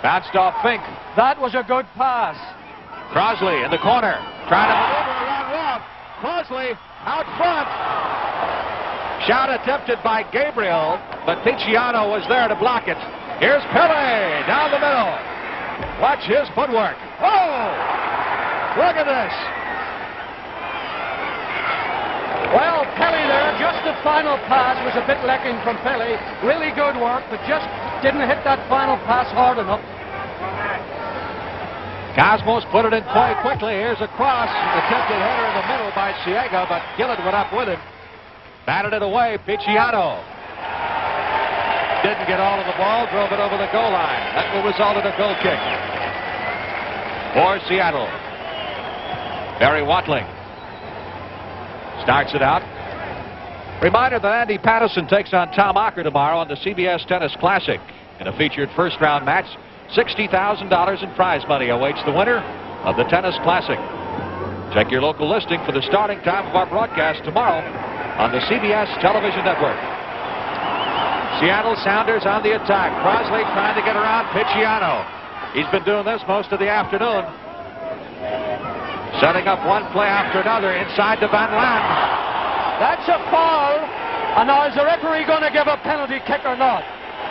Bounced off Fink. That was a good pass. Crosley in the corner, trying to maneuver around Roth. Crosley out front. Shot attempted by Gabriel, but Picciano was there to block it. Here's Pele down the middle. Watch his footwork. Oh! Look at this. Well, Pele there, just the final pass was a bit lacking from Pele. Really good work, but just didn't hit that final pass hard enough. Cosmos put it in play quickly. Here's a cross. Attempted header in the middle by Siega, but Gillett went up with it. Batted it away. Picciano didn't get all of the ball. Drove it over the goal line. That will result in a goal kick for Seattle. Barry Watling starts it out. Reminder that Andy Patterson takes on Tom Ocker tomorrow on the CBS Tennis Classic. In a featured first-round match, $60,000 in prize money awaits the winner of the Tennis Classic. Check your local listing for the starting time of our broadcast tomorrow on the CBS television network. Seattle Sounders on the attack. Crosley trying to get around Picciano. He's been doing this most of the afternoon. Setting up one play after another inside to Van Laden. That's a foul. And now is the referee going to give a penalty kick or not?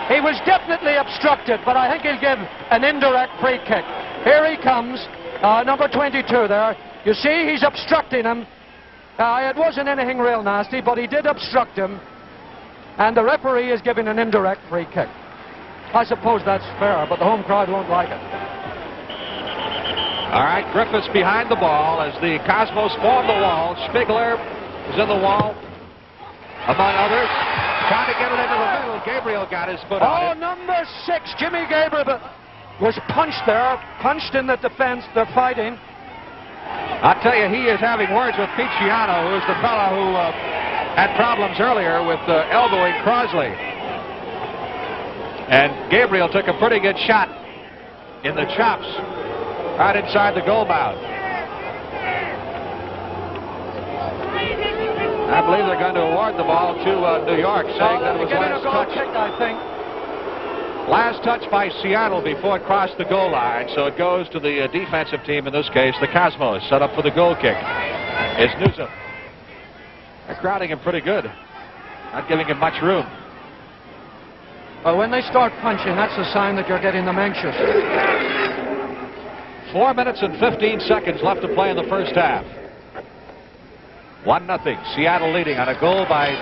He was definitely obstructed, but I think he'll give an indirect free kick. Here he comes, number 22 there. You see, he's obstructing him. It wasn't anything real nasty, but he did obstruct him. And the referee is giving an indirect free kick. I suppose that's fair, but the home crowd won't like it. All right, Griffiths behind the ball as the Cosmos form the wall. Spigler is in the wall, among others. Trying to get it into the middle. Gabriel got his foot on it. Number 6, Jimmy Gabriel was punched there, punched in the defense. They're fighting. I'll tell you, he is having words with Picciano, who's the fellow who had problems earlier with elbowing Crosley. And Gabriel took a pretty good shot in the chops right inside the goal mouth. I believe they're going to award the ball to New York, saying that it was last touch. Kick, I think. Last touch by Seattle before it crossed the goal line, so it goes to the defensive team, in this case, the Cosmos, set up for the goal kick. It's Newsom. They're crowding him pretty good, not giving him much room. Well, when they start punching, that's a sign that you're getting them anxious. 4 minutes and 15 seconds left to play in the first half. 1-0. Seattle leading on a goal by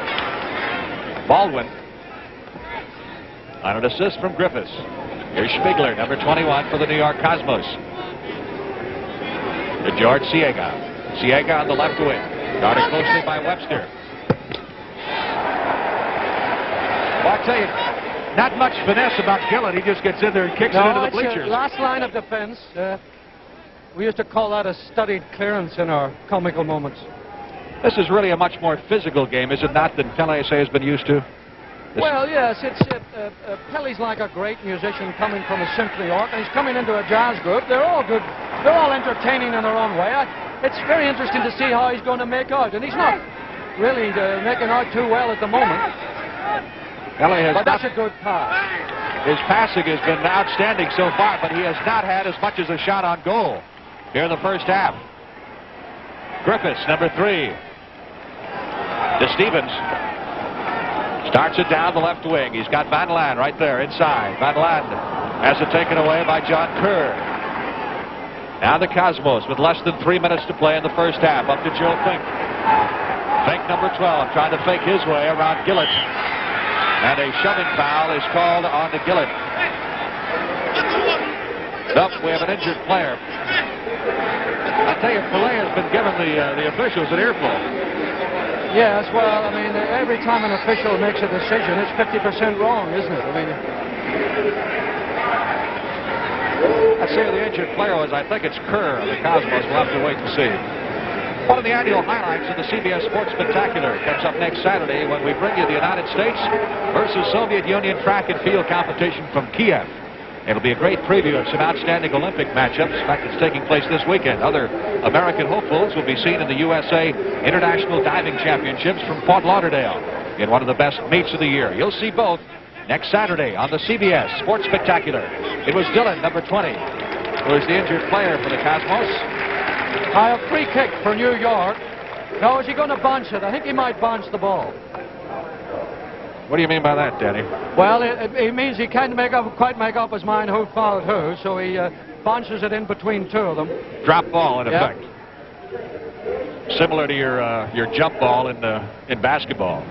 Baldwin. On an assist from Griffiths. Here's Spigler, number 21 for the New York Cosmos. To George Siega. Siega on the left wing. Guarded closely by Webster. Well, I tell you, not much finesse about Gillett. He just gets in there and kicks it into the bleachers. Last line of defense. We used to call that a studied clearance in our comical moments. This is really a much more physical game, is it not, than Pele has been used to? Well, yes, it's Pelly's like a great musician coming from a symphony orchestra. He's coming into a jazz group. They're all good. They're all entertaining in their own way. It's very interesting to see how he's going to make out, and he's not really making out too well at the moment. But that's a good pass. His passing has been outstanding so far, but he has not had as much as a shot on goal here in the first half. Griffiths, number 3. To Stevens. Starts it down the left wing. He's got Van Land right there inside. Van Land has it taken away by John Kerr. Now the Cosmos with less than 3 minutes to play in the first half. Up to Joe Fink. Fink, number 12, trying to fake his way around Gillett. And a shoving foul is called on to Gillett. Nope, we have an injured player. I tell you, Pelé has been given the officials an earful. Yes, well, I mean, every time an official makes a decision, it's 50% wrong, isn't it? I mean, I'd say the injured player was, I think it's Kerr. The Cosmos will have to wait and see. One of the annual highlights of the CBS Sports Spectacular comes up next Saturday when we bring you the United States versus Soviet Union track and field competition from Kiev. It'll be a great preview of some outstanding Olympic matchups. In fact, it's taking place this weekend. Other American hopefuls will be seen in the USA International Diving Championships from Fort Lauderdale in one of the best meets of the year. You'll see both next Saturday on the CBS Sports Spectacular. It was Dillon, number 20, who is the injured player for the Cosmos. A free kick for New York. Now, is he going to bunch it? I think he might bunch the ball. What do you mean by that, Danny? Well, it means he can't quite make up his mind who fouled who, so he bunches it in between two of them. Drop ball, in effect. Similar to your jump ball in basketball.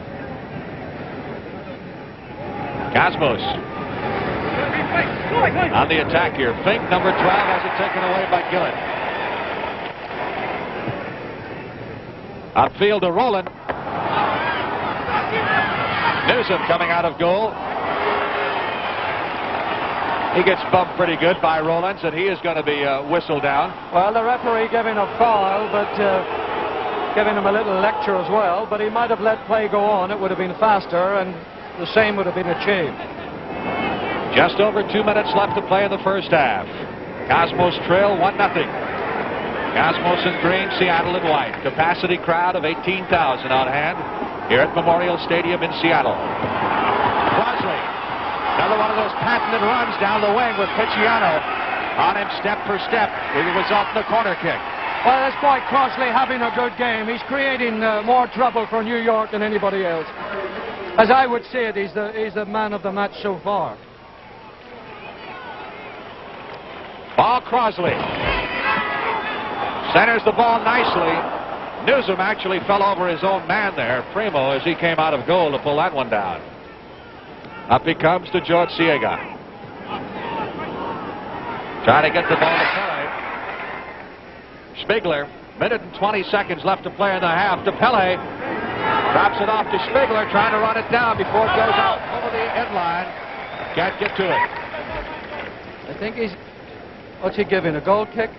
Cosmos on the attack here. Fink, number 12, has it taken away by Gillett. Upfield to Rowland. Newsom coming out of goal. He gets bumped pretty good by Rowlands, and he is going to be whistled down. Well, the referee gave him a foul, but giving him a little lecture as well. But he might have let play go on. It would have been faster, and the same would have been achieved. Just over 2 minutes left to play in the first half. Cosmos trail 1-0. Cosmos in green, Seattle in white. Capacity crowd of 18,000 on hand here at Memorial Stadium in Seattle. Crosley, another one of those patented runs down the wing with Picciano on him step for step. We will result in a corner kick. Well, that's quite Crosley having a good game. He's creating more trouble for New York than anybody else. As I would say it, he's the man of the match so far. Ball Crosley. Centers the ball nicely. Newsom actually fell over his own man there, Primo, as he came out of goal to pull that one down. Up he comes to George Siega. Trying to get the ball to Pele. Spiegler, minute and 20 seconds left to play in the half to Pele. Drops it off to Spiegler, trying to run it down before it goes out over the end line. Can't get to it. I think what's he giving, a goal kick?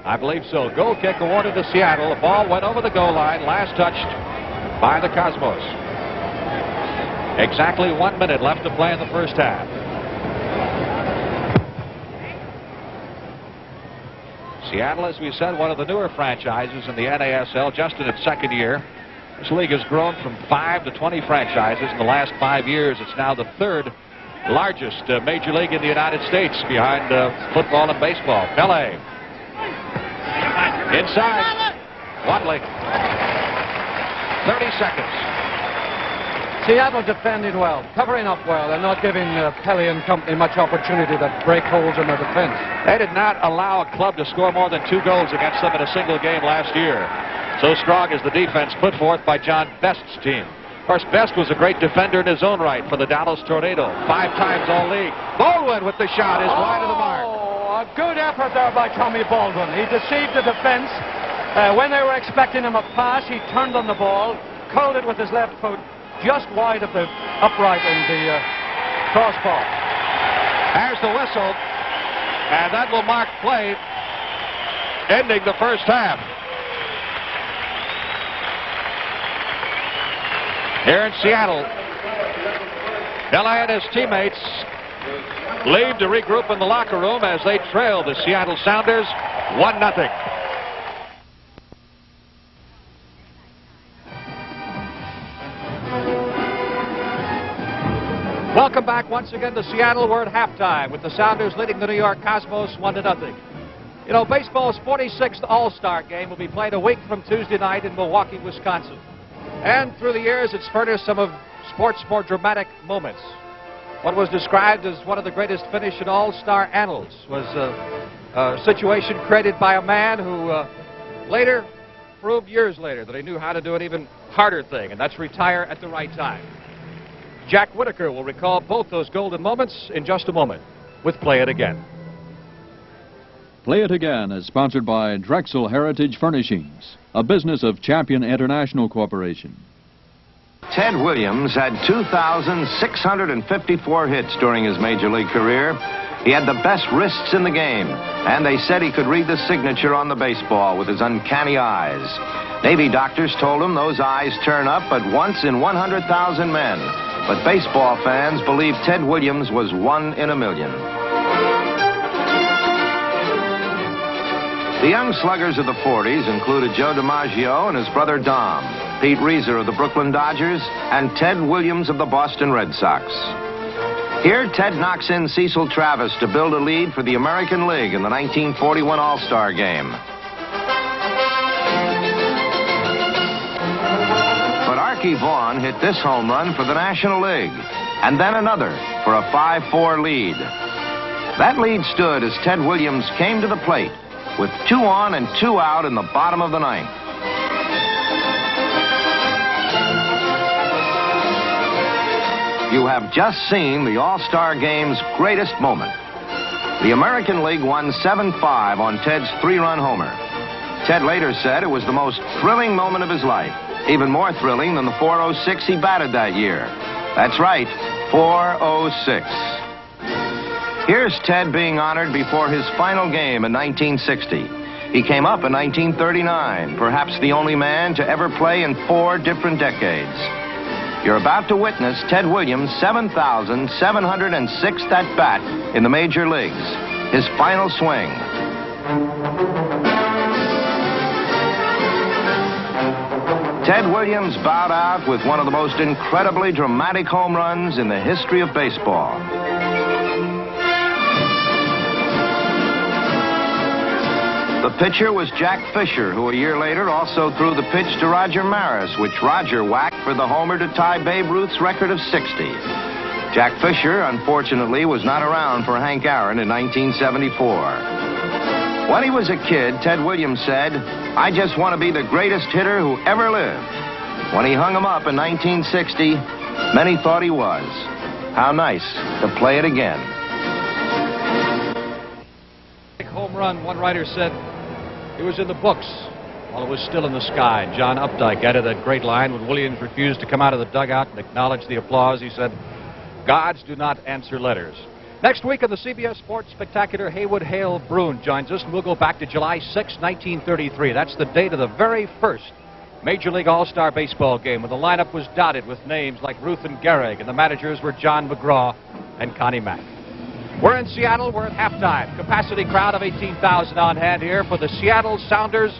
I believe so. Goal kick awarded to Seattle. The ball went over the goal line, last touched by the Cosmos. Exactly 1 minute left to play in the first half. Seattle, as we said, one of the newer franchises in the NASL, just in its second year. This league has grown from 5 to 20 franchises in the last 5 years. It's now the third largest major league in the United States behind football and baseball. Pele. Inside. Watley. 30 seconds. Seattle defending well, covering up well, and not giving Pele and company much opportunity to break holes in their defense. They did not allow a club to score more than 2 goals against them in a single game last year. So strong is the defense put forth by John Best's team. Of course, Best was a great defender in his own right for the Dallas Tornado. 5 times All-League. Baldwin with the shot is wide of the mark. A good effort there by Tommy Baldwin. He deceived the defense. When they were expecting him a pass, he turned on the ball, curled it with his left foot, just wide of the upright in the crossbar. There's the whistle, and that will mark play, ending the first half. Here in Seattle, Eli and his teammates leave to regroup in the locker room as they trail the Seattle Sounders 1-0. Welcome back once again to Seattle. We're at halftime with the Sounders leading the New York Cosmos 1-0. You know, baseball's 46th All-Star game will be played a week from Tuesday night in Milwaukee, Wisconsin. And through the years, it's furnished some of sports' more dramatic moments. What was described as one of the greatest finish in All-Star annals was a situation created by a man who later proved years later that he knew how to do an even harder thing, and that's retire at the right time. Jack Whitaker will recall both those golden moments in just a moment with Play It Again. Play It Again is sponsored by Drexel Heritage Furnishings, a business of Champion International Corporation. Ted Williams had 2,654 hits during his major league career. He had the best wrists in the game, and they said he could read the signature on the baseball with his uncanny eyes. Navy doctors told him those eyes turn up but once in 100,000 men. But baseball fans believe Ted Williams was 1 in a million. The young sluggers of the 40s included Joe DiMaggio and his brother Dom, Pete Reiser of the Brooklyn Dodgers, and Ted Williams of the Boston Red Sox. Here, Ted knocks in Cecil Travis to build a lead for the American League in the 1941 All-Star Game. But Archie Vaughan hit this home run for the National League, and then another for a 5-4 lead. That lead stood as Ted Williams came to the plate with 2 on and 2 out in the bottom of the 9th. You have just seen the All-Star Game's greatest moment. The American League won 7-5 on Ted's 3-run homer. Ted later said it was the most thrilling moment of his life, even more thrilling than the 406 he batted that year. That's right, 406. Here's Ted being honored before his final game in 1960. He came up in 1939, perhaps the only man to ever play in 4 different decades. You're about to witness Ted Williams' 7,706th at-bat in the major leagues, his final swing. Ted Williams bowed out with one of the most incredibly dramatic home runs in the history of baseball. The pitcher was Jack Fisher, who a year later also threw the pitch to Roger Maris, which Roger whacked for the homer to tie Babe Ruth's record of 60. Jack Fisher, unfortunately, was not around for Hank Aaron in 1974. When he was a kid, Ted Williams said, "I just want to be the greatest hitter who ever lived." When he hung him up in 1960, many thought he was. How nice to play it again. Home run, one writer said, it was in the books while it was still in the sky. John Updike added that great line when Williams refused to come out of the dugout and acknowledge the applause. He said, "Gods do not answer letters." Next week on the CBS Sports Spectacular, Haywood Hale Broun joins us, and we'll go back to July 6, 1933. That's the date of the very first Major League All-Star Baseball game, when the lineup was dotted with names like Ruth and Gehrig, and the managers were John McGraw and Connie Mack. We're in Seattle. We're at halftime. Capacity crowd of 18,000 on hand here for the Seattle Sounders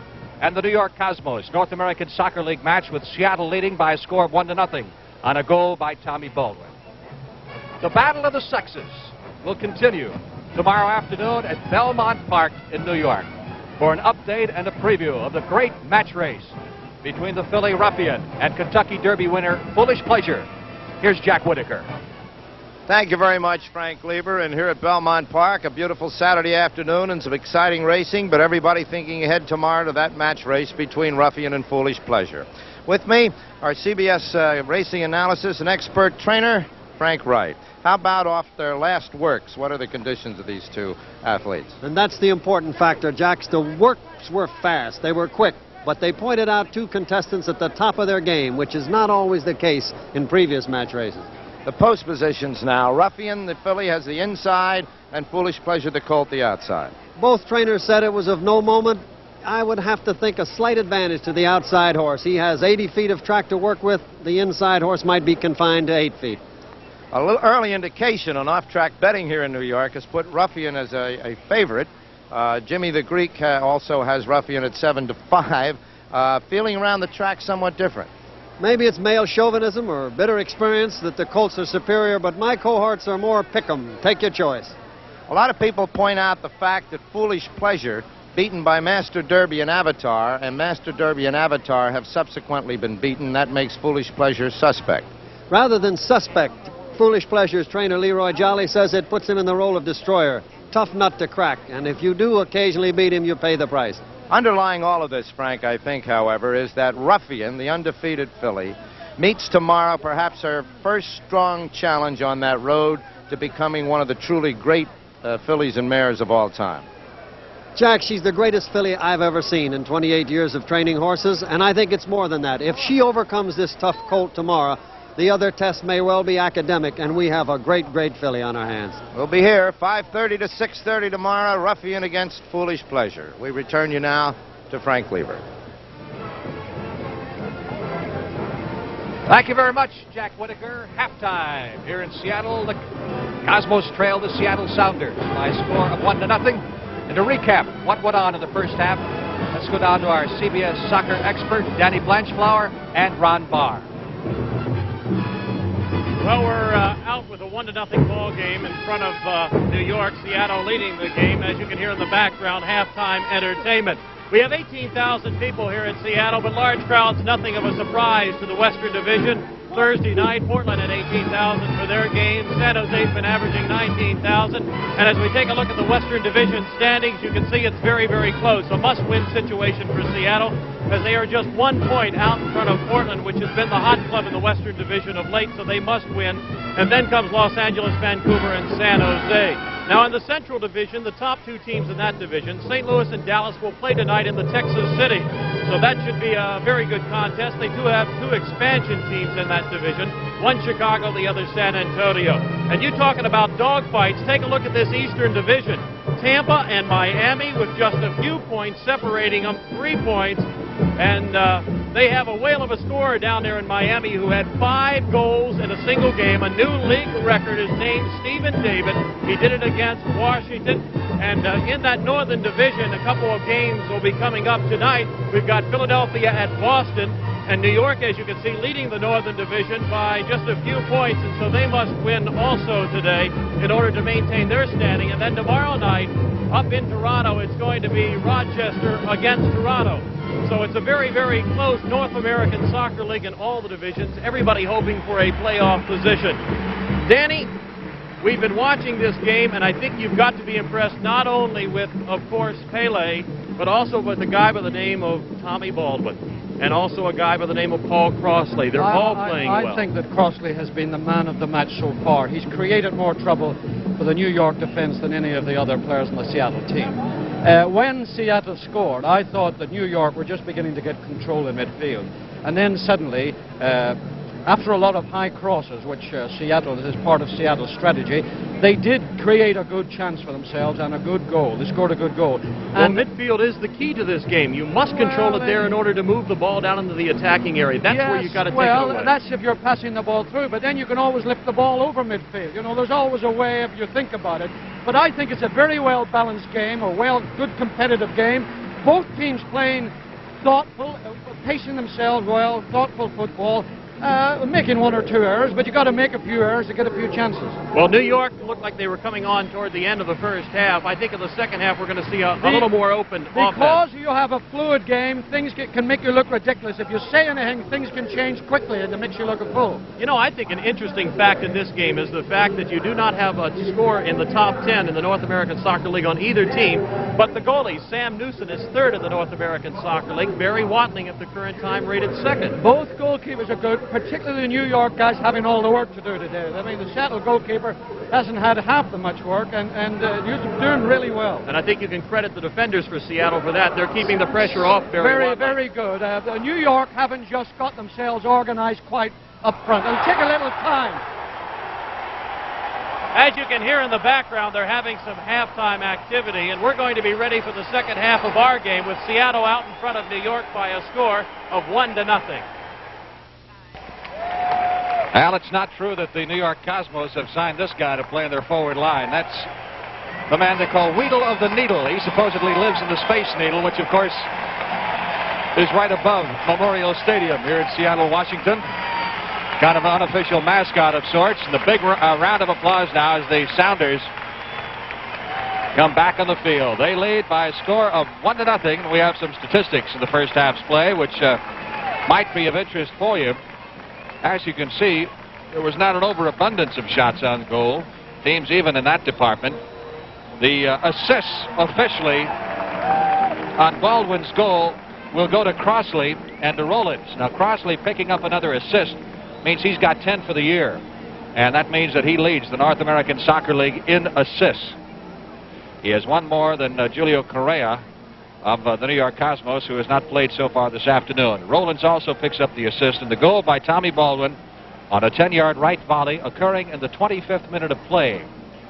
and the New York Cosmos North American Soccer League match, with Seattle leading by a score of 1-0 on a goal by Tommy Baldwin. The Battle of the Sexes will continue tomorrow afternoon at Belmont Park in New York for an update and a preview of the great match race between the Philly Ruffian and Kentucky Derby winner Foolish Pleasure. Here's Jack Whitaker. Thank you very much, Frank Lieber. And here at Belmont Park, a beautiful Saturday afternoon and some exciting racing, but everybody thinking ahead tomorrow to that match race between Ruffian and Foolish Pleasure. With me, our CBS racing analysis and expert trainer, Frank Wright. How about off their last works? What are the conditions of these two athletes? And that's the important factor, Jacks. The works were fast. They were quick. But they pointed out 2 contestants at the top of their game, which is not always the case in previous match races. The post positions now. Ruffian, the filly, has the inside, and Foolish Pleasure, the colt, the outside. Both trainers said it was of no moment. I would have to think a slight advantage to the outside horse. He has 80 feet of track to work with. The inside horse might be confined to 8 feet. A little early indication on off-track betting here in New York has put Ruffian as a favorite. Jimmy the Greek also has Ruffian at 7-5. Feeling around the track somewhat different. Maybe it's male chauvinism or bitter experience that the colts are superior, but my cohorts are more pick 'em. Take your choice. A lot of people point out the fact that Foolish Pleasure, beaten by Master Derby and Avatar, and Master Derby and Avatar have subsequently been beaten. That makes Foolish Pleasure suspect. Rather than suspect, Foolish Pleasure's trainer Leroy Jolly says it puts him in the role of destroyer. Tough nut to crack, and if you do occasionally beat him, you pay the price. Underlying all of this, Frank, I think, however, is that Ruffian, the undefeated filly, meets tomorrow perhaps her first strong challenge on that road to becoming one of the truly great fillies and mares of all time. Jack, she's the greatest filly I've ever seen in 28 years of training horses, and I think it's more than that. If she overcomes this tough colt tomorrow, the other tests may well be academic, and we have a great, great filly on our hands. We'll be here 5:30 to 6:30 tomorrow, Ruffian against Foolish Pleasure. We return you now to Frank Lieber. Thank you very much, Jack Whitaker. Halftime here in Seattle. The Cosmos trail the Seattle Sounders by a score of 1-0. And to recap what went on in the first half, let's go down to our CBS soccer expert, Danny Blanchflower and Ron Barr. Well, we're out with a 1-0 ball game in front of New York. Seattle leading the game. As you can hear in the background, halftime entertainment. We have 18,000 people here in Seattle, but large crowds, nothing of a surprise to the Western Division. Thursday night, Portland at 18,000 for their game. San Jose's been averaging 19,000. And as we take a look at the Western Division standings, you can see it's very, very close. A must-win situation for Seattle, as they are just 1 point out in front of Portland, which has been the hot club in the Western Division of late, so they must win. And then comes Los Angeles, Vancouver, and San Jose. Now in the Central Division, the top two teams in that division, St. Louis and Dallas, will play tonight in the Texas City. So that should be a very good contest. They do have two expansion teams in that division, one Chicago, the other San Antonio. And you talking about dogfights, take a look at this Eastern Division. Tampa and Miami with just a few points separating them, 3 points. And they have a whale of a scorer down there in Miami who had 5 goals in a single game. A new league record is named Stephen David. He did it against Washington. And in that Northern Division, a couple of games will be coming up tonight. We've got Philadelphia at Boston. And New York, as you can see, leading the Northern Division by just a few points. And so they must win also today in order to maintain their standing. And then tomorrow night, up in Toronto, it's going to be Rochester against Toronto. So it's a very, very close North American Soccer League in all the divisions. Everybody hoping for a playoff position. Danny, we've been watching this game, and I think you've got to be impressed not only with, of course, Pele, but also with a guy by the name of Tommy Baldwin, and also a guy by the name of Paul Crossley. They're all playing well. I think that Crossley has been the man of the match so far. He's created more trouble for the New York defense than any of the other players on the Seattle team. When Seattle scored, I thought that New York were just beginning to get control in midfield. And then suddenly, after a lot of high crosses, which Seattle is part of Seattle's strategy, they did create a good chance for themselves and a good goal. They scored a good goal. And midfield is the key to this game. You must control it there in order to move the ball down into the attacking area. That's where you've got to take it away. Well, that's if you're passing the ball through, but then you can always lift the ball over midfield. You know, there's always a way if you think about it. But I think it's a very well-balanced game, good competitive game. Both teams playing thoughtful, pacing themselves well, thoughtful football. Making 1 or 2 errors, but you got to make a few errors to get a few chances. Well, New York looked like they were coming on toward the end of the first half. I think in the second half we're going to see a little more open offense. Because you have a fluid game, things can make you look ridiculous. If you say anything, things can change quickly and it makes you look a fool. You know, I think an interesting fact in this game is the fact that you do not have a score in the top 10 in the North American Soccer League on either team, but the goalie, Sam Newson, is 3rd in the North American Soccer League. Barry Watling at the current time rated 2nd. Both goalkeepers are good, particularly the New York guys having all the work to do today. I mean, the Seattle goalkeeper hasn't had half the much work, and he's doing really well. And I think you can credit the defenders for Seattle for that. They're keeping the pressure off very good. The New York haven't just got themselves organized quite up front. It'll take a little time. As you can hear in the background, they're having some halftime activity, and we're going to be ready for the second half of our game with Seattle out in front of New York by a score of 1-0. Al, it's not true that the New York Cosmos have signed this guy to play in their forward line. That's the man they call Wheatle of the Needle. He supposedly lives in the Space Needle, which, of course, is right above Memorial Stadium here in Seattle, Washington. Kind of an unofficial mascot of sorts. And the big round of applause now as the Sounders come back on the field. They lead by a score of 1-0. We have some statistics in the first half's play, which might be of interest for you. As you can see, there was not an overabundance of shots on goal. Teams even in that department. The assists officially on Baldwin's goal will go to Crossley and to Rollins. Now, Crossley picking up another assist means he's got 10 for the year. And that means that he leads the North American Soccer League in assists. He has one more than Julio Correa of the New York Cosmos, who has not played so far this afternoon. Rollins also picks up the assist, and the goal by Tommy Baldwin on a 10-yard right volley occurring in the 25th minute of play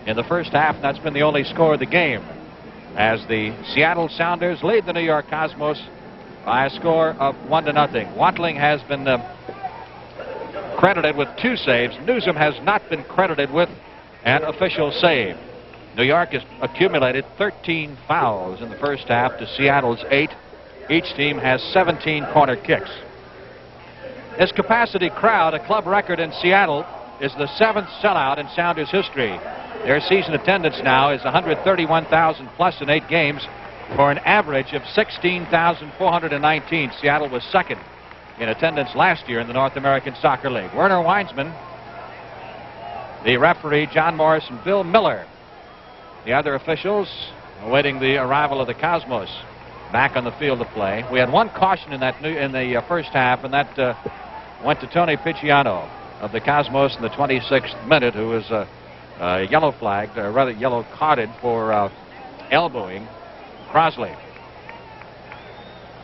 in the first half. That's been the only score of the game, as the Seattle Sounders lead the New York Cosmos by a score of 1-0. Watling has been credited with 2 saves. Newsom has not been credited with an official save. New York has accumulated 13 fouls in the first half to Seattle's 8. Each team has 17 corner kicks. This capacity crowd, a club record in Seattle, is the 7th sellout in Sounders history. Their season attendance now is 131,000 plus in 8 games for an average of 16,419. Seattle was second in attendance last year in the North American Soccer League. Werner Weinsman, the referee John Morris and Bill Miller. The other officials awaiting the arrival of the Cosmos back on the field of play. We had one caution in the first half, and that went to Tony Picciano of the Cosmos in the 26th minute, who was yellow flagged, or rather yellow carded for elbowing Crossley.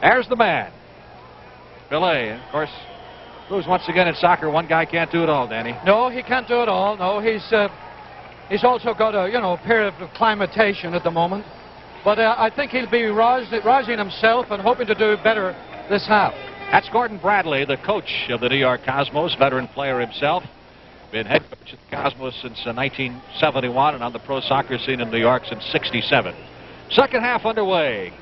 There's the man, Billet. Of course, proves once again in soccer one guy can't do it all, Danny. No, he can't do it all. No, he's also got a period of acclimatation at the moment. But I think he'll be rousing himself and hoping to do better this half. That's Gordon Bradley, the coach of the New York Cosmos, veteran player himself. Been head coach of the Cosmos since 1971 and on the pro soccer scene in New York since '67. Second half underway.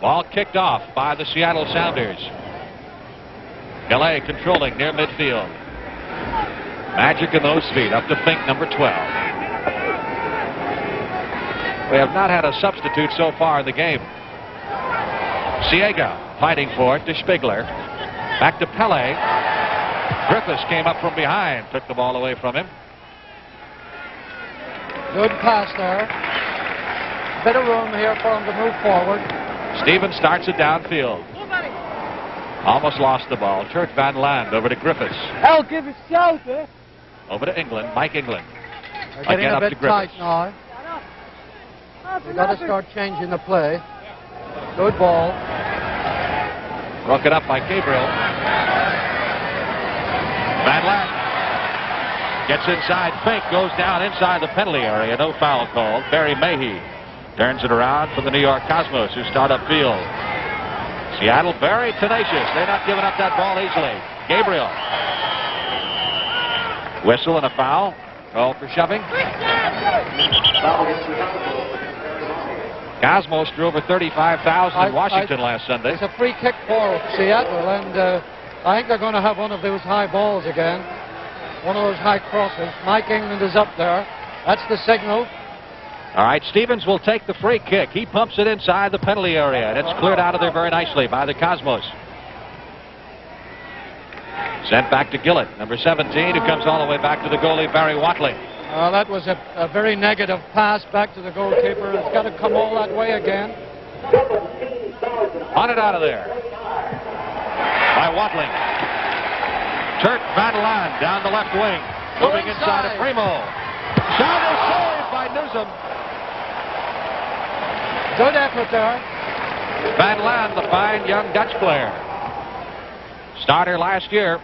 Ball kicked off by the Seattle Sounders. Billet controlling near midfield. Magic in those feet up to Fink, number 12. We have not had a substitute so far in the game. Siega fighting for it to Spigler. Back to Pele. Griffiths came up from behind, took the ball away from him. Good pass there. Bit of room here for him to move forward. Stevens starts it downfield. Almost lost the ball. Kurt Van Land over to Griffiths. I'll give it shout, eh? Over to England, Mike England. They're getting again a up bit to Griffiths. tight now. They've got to start changing the play. Good ball. Broken up by Gabriel. Van Land gets inside. Fink goes down inside the penalty area. No foul called. Barry Mahey turns it around for the New York Cosmos, who start upfield. Seattle very tenacious. They're not giving up that ball easily. Gabriel. Whistle and a foul. Call for shoving. Cosmos drew over 35,000 in Washington last Sunday. It's a free kick for Seattle, and I think they're going to have one of those high balls again. One of those high crosses. Mike England is up there. That's the signal. All right, Stevens will take the free kick. He pumps it inside the penalty area, and it's cleared out of there very nicely by the Cosmos. Sent back to Gillett, number 17, who comes all the way back to the goalie, Barry Watling. That was a very negative pass back to the goalkeeper. It's got to come all that way again. On it out of there by Watling. Turk Van Land down the left wing. Moving inside of Primo. Shot is saved by Newsom. Good effort there. Van Land, the fine young Dutch player. Starter last year.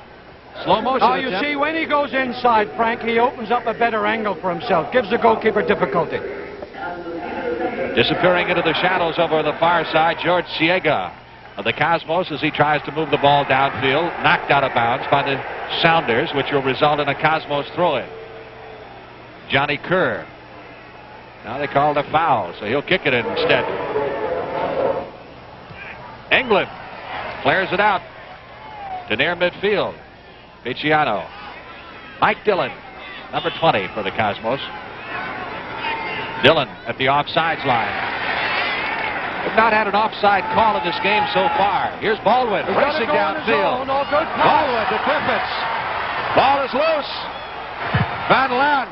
Slow motion. Now you see, when he goes inside, Frank, he opens up a better angle for himself. Gives the goalkeeper difficulty. Disappearing into the shadows over the far side, George Siega of the Cosmos as he tries to move the ball downfield, knocked out of bounds by the Sounders, which will result in a Cosmos throw-in. Johnny Kerr. Now they called a foul, so he'll kick it in instead. England clears it out to near midfield. Picciano. Mike Dillon, number 20 for the Cosmos. Dillon at the offsides line. We've not had an offside call in this game so far. Here's Baldwin racing downfield. Baldwin to Griffiths. Ball is loose. Van Laan.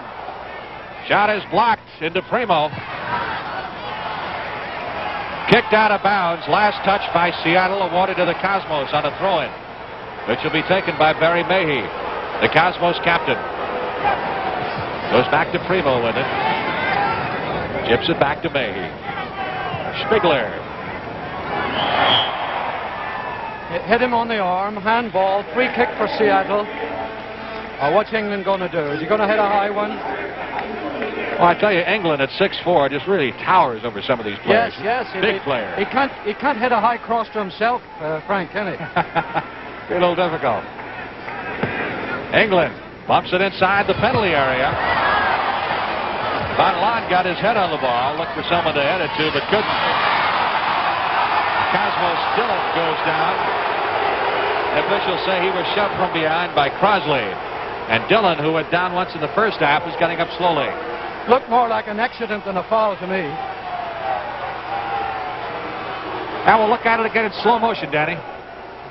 Shot is blocked into Primo. Kicked out of bounds. Last touch by Seattle awarded to the Cosmos on a throw-in, which will be taken by Barry Mahey, the Cosmos captain. Goes back to Primo with it. Chips it back to Mahey. Spigler. Hit him on the arm. Handball. Free kick for Seattle. What's England going to do? Is he going to hit a high one? Well, I tell you, England at 6'4" just really towers over some of these players. Yes. Big player. He can't hit a high cross to himself, Frank, can he? Be a little difficult. England bumps it inside the penalty area. Van Laan got his head on the ball, looked for someone to head it to, but couldn't. Cosmos Dillon goes down. Officials say he was shoved from behind by Crosley. And Dillon, who went down once in the first half, is getting up slowly. Looked more like an accident than a foul to me. Now we'll look at it again in slow motion, Danny.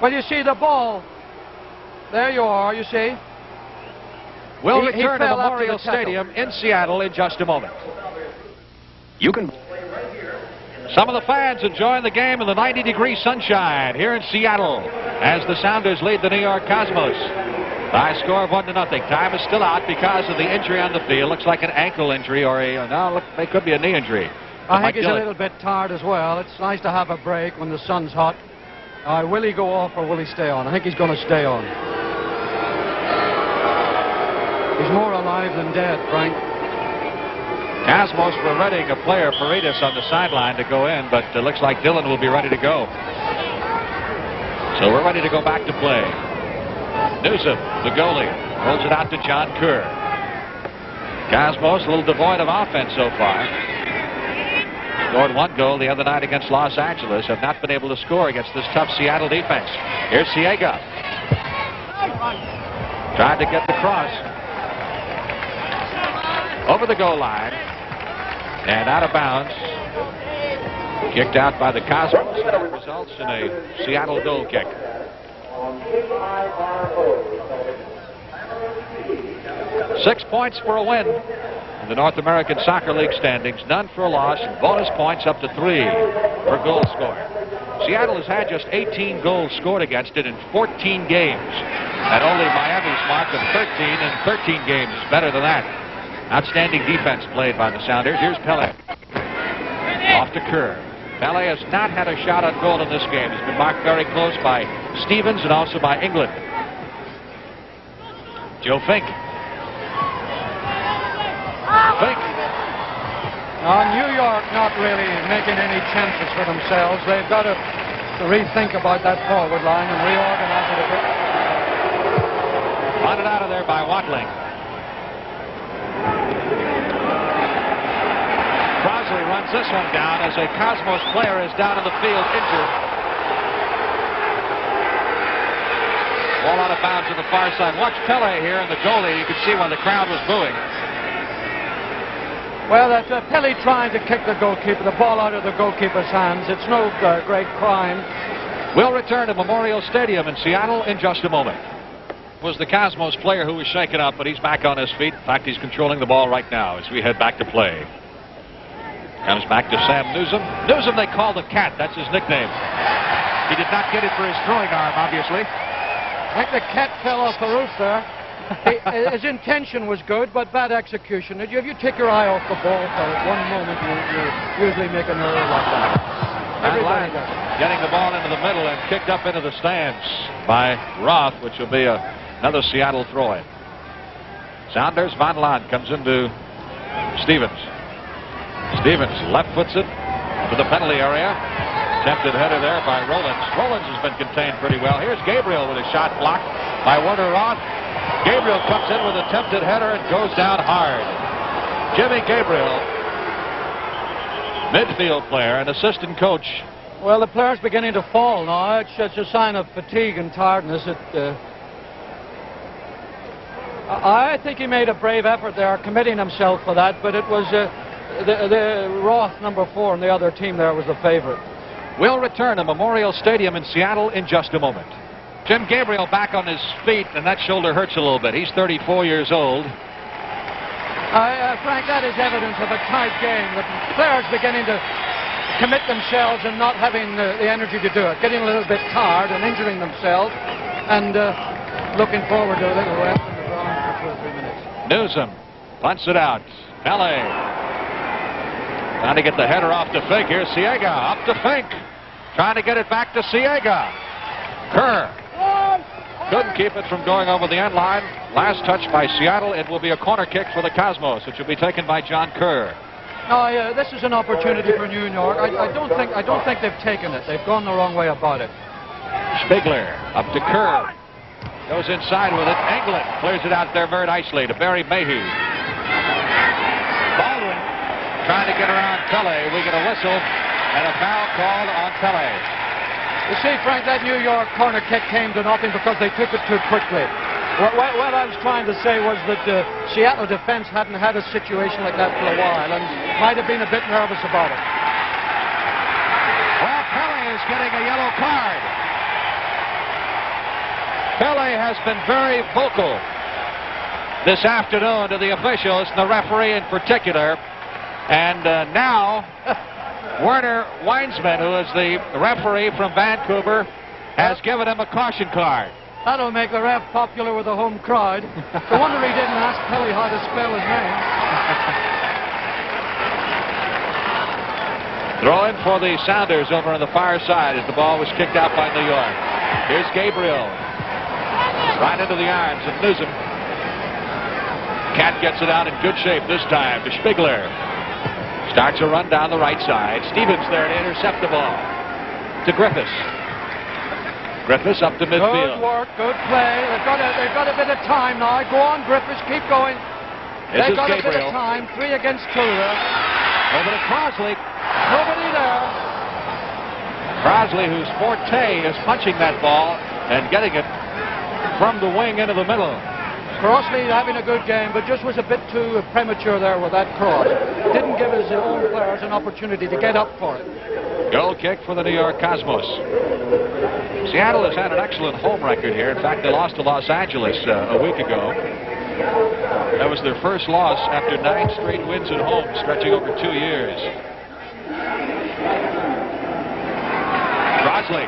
Well, you see the ball. There you are, you see. We'll He return to fell after Memorial the tackle. Stadium in Seattle in just a moment. You can. Some of the fans enjoying the game in the 90-degree sunshine here in Seattle as the Sounders lead the New York Cosmos by a score of 1-0. Time is still out because of the injury on the field. Looks like an ankle injury or it could be a knee injury. I think he's a little bit tired as well. It's nice to have a break when the sun's hot. Will he go off or will he stay on? I think he's going to stay on. He's more alive than dead, Frank. Cosmos were readying a player, Paredes, on the sideline to go in, but it looks like Dillon will be ready to go. So we're ready to go back to play. Newsom, the goalie, rolls it out to John Kerr. Cosmos a little devoid of offense so far. Scored one goal the other night against Los Angeles. Have not been able to score against this tough Seattle defense. Here's Siega. Tried to get the cross. Over the goal line. And out of bounds. Kicked out by the Cosmos. It results in a Seattle goal kick. Six points for a win in the North American Soccer League standings. None for a loss. And bonus points up to 3 for goal scored. Seattle has had just 18 goals scored against it in 14 games. And only Miami's mark of 13 in 13 games is better than that. Outstanding defense played by the Sounders. Here's Pele. Off to Kerr. Pele has not had a shot on goal in this game. He's been marked very close by Stevens and also by England. Joe Fink. Fink. New York not really making any chances for themselves. They've got to rethink about that forward line and reorganize it a bit. Wanted out of there by Watling. Crosley runs this one down as a Cosmos player is down in the field injured. Ball out of bounds on the far side. Watch Pele here and the goalie. You could see when the crowd was booing. Well, that's Pele trying to kick the goalkeeper, the ball out of the goalkeeper's hands. It's no great crime. We'll return to Memorial Stadium in Seattle in just a moment. Was the Cosmos player who was shaken up, but he's back on his feet. In fact, he's controlling the ball right now as we head back to play. Comes back to Sam Newsom. Newsom they call the Cat. That's his nickname. He did not get it for his throwing arm, obviously. I think the cat fell off the roof there. His intention was good, but bad execution. If you take your eye off the ball for one moment, you usually make an error like that. Everybody does. Getting the ball into the middle and kicked up into the stands by Roth, which will be another Seattle throw-in. Sounders, Van Laan comes into Stevens. Stevens left foots it to the penalty area. Attempted header there by Rollins. Rollins has been contained pretty well. Here's Gabriel with a shot blocked by Werner Roth. Gabriel comes in with attempted header and goes down hard. Jimmy Gabriel, midfield player and assistant coach. Well, the player's beginning to fall now. It's a sign of fatigue and tiredness. I think he made a brave effort there, committing himself for that, but it was the Roth, number 4, and the other team there was the favorite. We'll return to Memorial Stadium in Seattle in just a moment. Jim Gabriel back on his feet, and that shoulder hurts a little bit. He's 34 years old. Frank, that is evidence of a tight game. The players beginning to commit themselves and not having the energy to do it, getting a little bit tired and injuring themselves, and looking forward to a little rest in the ground for 2 or 3 minutes. Newsom punts it out. Pele trying to get the header off to Fink. Here's Siega up to Fink, trying to get it back to Siega. Kerr couldn't keep it from going over the end line. Last touch by Seattle. It will be a corner kick for the Cosmos, which will be taken by John Kerr. No, this is an opportunity for New York. I don't think they've taken it. They've gone the wrong way about it. Spigler up to Kerr. Goes inside with it. England clears it out there very nicely to Barry Mayhew. Baldwin trying to get around Pele. We get a whistle and a foul called on Pele. You see, Frank, that New York corner kick came to nothing because they took it too quickly. What I was trying to say was that Seattle defense hadn't had a situation like that for a while and might have been a bit nervous about it. Well, Pele is getting a yellow card. Pele has been very vocal this afternoon to the officials, and the referee in particular. And now Werner Weinsman, who is the referee from Vancouver, has given him a caution card. That'll make the ref popular with the home crowd. No wonder he didn't ask Pele how to spell his name. Throw in for the Sounders over on the far side as the ball was kicked out by New York. Here's Gabriel. Right into the arms of Newsom. Cat gets it out in good shape this time to Spigler. Starts a run down the right side. Stevens there to intercept the ball. To Griffiths. Griffiths up to midfield. Good work, good play. They've got a bit of time now. Go on, Griffiths, keep going. They've got Gabriel. a bit of time. 3 against 2 there. Over to Crosley. Nobody there. Crosley, whose forte is punching that ball and getting it from the wing into the middle. Crosley having a good game, but just was a bit too premature there with that cross. Didn't give his own players an opportunity to get up for it. Goal kick for the New York Cosmos. Seattle has had an excellent home record here. In fact, they lost to Los Angeles a week ago. That was their first loss after 9 straight wins at home, stretching over 2 years. Crosley.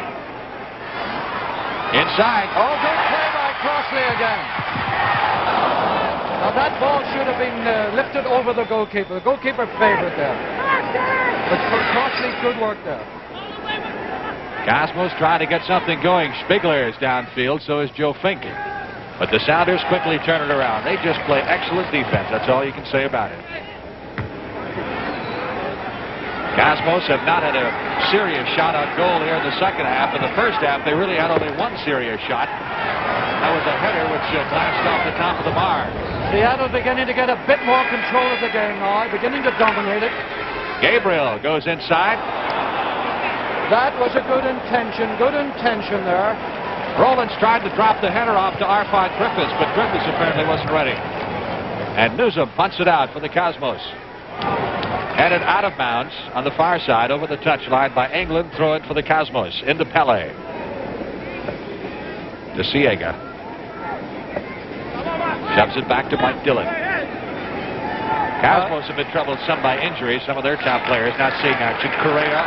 Inside. Oh, good play by Crosley again. Now that ball should have been lifted over the goalkeeper. The goalkeeper favored there. But Crosley's good work there. Cosmos trying to get something going. Spigler is downfield, so is Joe Fink. But the Sounders quickly turn it around. They just play excellent defense. That's all you can say about it. Cosmos have not had a serious shot on goal here in the second half. In the first half, they really had only one serious shot. That was a header which glanced off the top of the bar. Seattle beginning to get a bit more control of the game now, beginning to dominate it. Gabriel goes inside. That was a good intention there. Rollins tried to drop the header off to Arfon Griffiths, but Griffiths apparently wasn't ready. And Newsom punts it out for the Cosmos. Headed out of bounds on the far side over the touchline by England. Throw it for the Cosmos into Pele. To Siega. Shoves it back to Mike Dillon. Cosmos have been troubled some by injuries. Some of their top players not seeing action. Correa,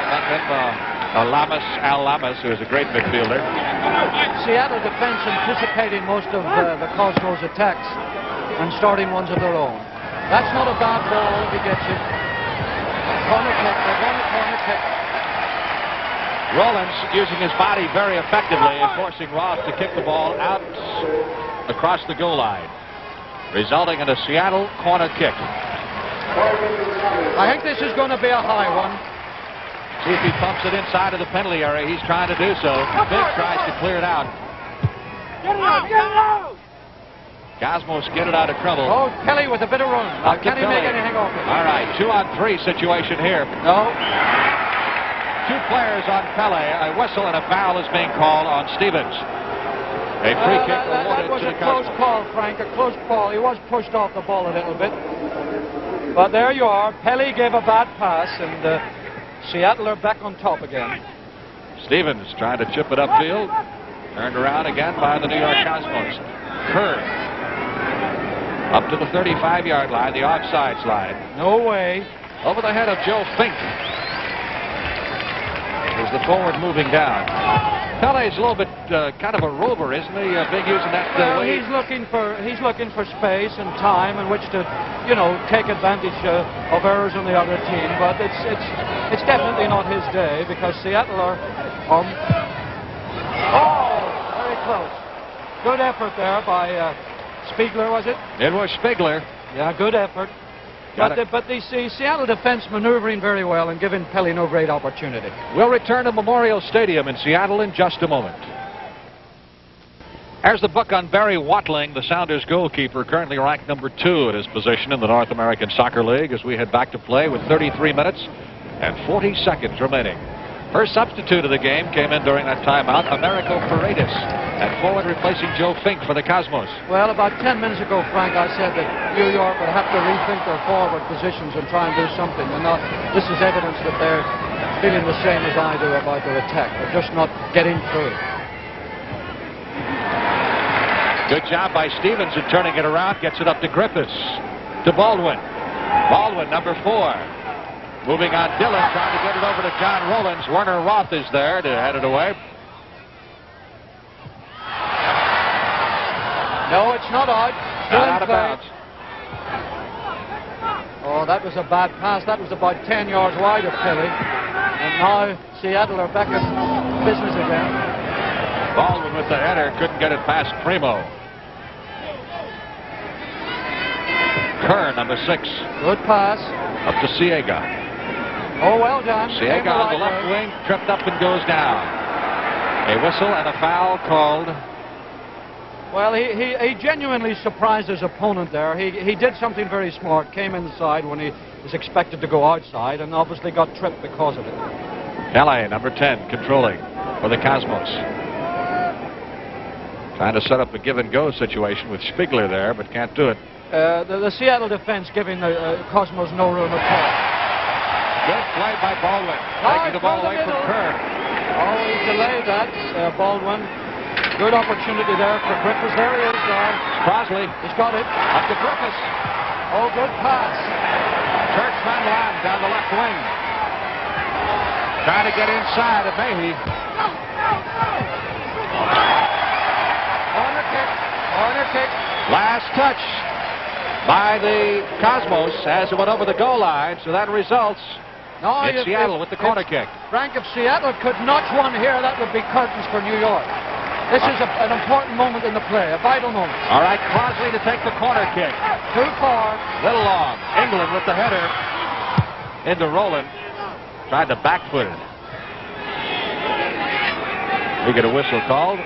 Al Lamas, who is a great midfielder. Seattle defense anticipating most of the Cosmos attacks and starting ones of their own. That's not a bad ball if he gets it. Corner kick, they're going to corner kick. Rollins using his body very effectively and forcing Roth to kick the ball out across the goal line, resulting in a Seattle corner kick. I think this is going to be a high one. See if he pumps it inside of the penalty area. He's trying to do so. Big tries to clear it out. Get it out! Cosmos get it out of trouble. Oh, Kelly with a bit of room. Up to Can he make Kelly. anything of it? All right, 2-on-3 situation here. No. Two players on Pele. A whistle and a foul is being called on Stevens. A free kick That awarded was to a the close Cosmos. call, Frank. A close call. He was pushed off the ball a little bit. But there you are. Pele gave a bad pass, and Seattle are back on top again. Stevens trying to chip it upfield. Turned around again by the New York Cosmos. Kerr up to the 35-yard line, the offsides line. No way. Over the head of Joe Fink. There's the forward moving down. Pele's a little bit kind of a rover, isn't he? Big using that Well, way. he's looking for space and time in which to, take advantage of errors on the other team. But it's definitely not his day because Seattle are. Very close. Good effort there by Spiegler, was it? It was Spiegler. Yeah, good effort. But they see Seattle defense maneuvering very well and giving Pele no great opportunity. We'll return to Memorial Stadium in Seattle in just a moment. There's the book on Barry Watling, the Sounders goalkeeper, currently ranked number 2 at his position in the North American Soccer League as we head back to play with 33 minutes and 40 seconds remaining. First substitute of the game came in during that timeout, Americo Paredes, at forward replacing Joe Fink for the Cosmos. Well, about 10 minutes ago, Frank, I said that New York would have to rethink their forward positions and try and do something. And now this is evidence that they're feeling the same as I do about their attack. They're just not getting through. Good job by Stevens in turning it around. Gets it up to Griffiths. To Baldwin. Baldwin, number 4. Moving on Dillon, trying to get it over to John Rollins. Werner Roth is there to head it away. No, it's not out. Not out of bounds. Oh, that was a bad pass. That was about 10 yards wide of Kelly. And now Seattle are back in business again. Baldwin with the header. Couldn't get it past Primo. Kerr, number 6. Good pass. Up to Siega. Oh, well done. Siega on the left wing, tripped up and goes down. A whistle and a foul called. Well, he genuinely surprised his opponent there. He did something very smart, came inside when he was expected to go outside, and obviously got tripped because of it. Kelly, number 10, controlling for the Cosmos. Trying to set up a give-and-go situation with Spiegler there, but can't do it. The Seattle defense giving the Cosmos no room at all. Good play by Baldwin. Taking the ball away from Kerr. Oh, he delayed that, Baldwin. Good opportunity there for Griffiths. There he is. Crosley. He's got it. Up to Griffiths. Oh, good pass. Church Van Lam down the left wing. Trying to get inside of Mayhe. Corner kick. Corner kick. Last touch by the Cosmos as it went over the goal line. So that results in Seattle with the corner kick. Frank, if Seattle could notch one here, that would be curtains for New York. This is an important moment in the play, a vital moment. All right, Crosley to take the corner kick. Too far. Little long. England with the header into Rowland. Tried to backfoot it. We get a whistle called.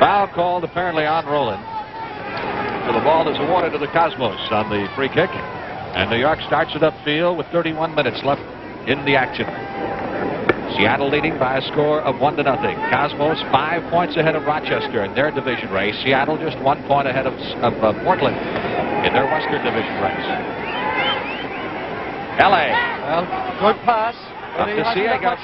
Foul called apparently on Rowland. So the ball is awarded to the Cosmos on the free kick. And New York starts it upfield with 31 minutes left in the action. Seattle leading by a score of 1-0. Cosmos 5 points ahead of Rochester in their division race. Seattle just 1 point ahead of Portland in their Western Division race. L.A. Well, good pass. Up to Siega.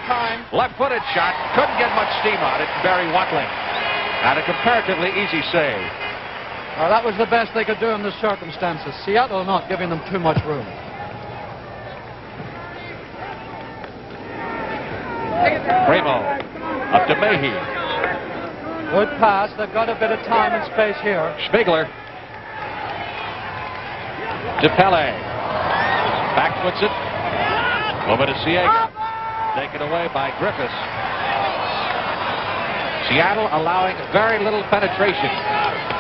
Left-footed shot. Couldn't get much steam on it. Barry Watling. And a comparatively easy save. Well, that was the best they could do in the circumstances. Seattle not giving them too much room. Primo. Up to Mayhe. Good pass. They've got a bit of time and space here. Spiegler. To Pele. Backwoods it. Over to Siega. Taken away by Griffiths. Seattle allowing very little penetration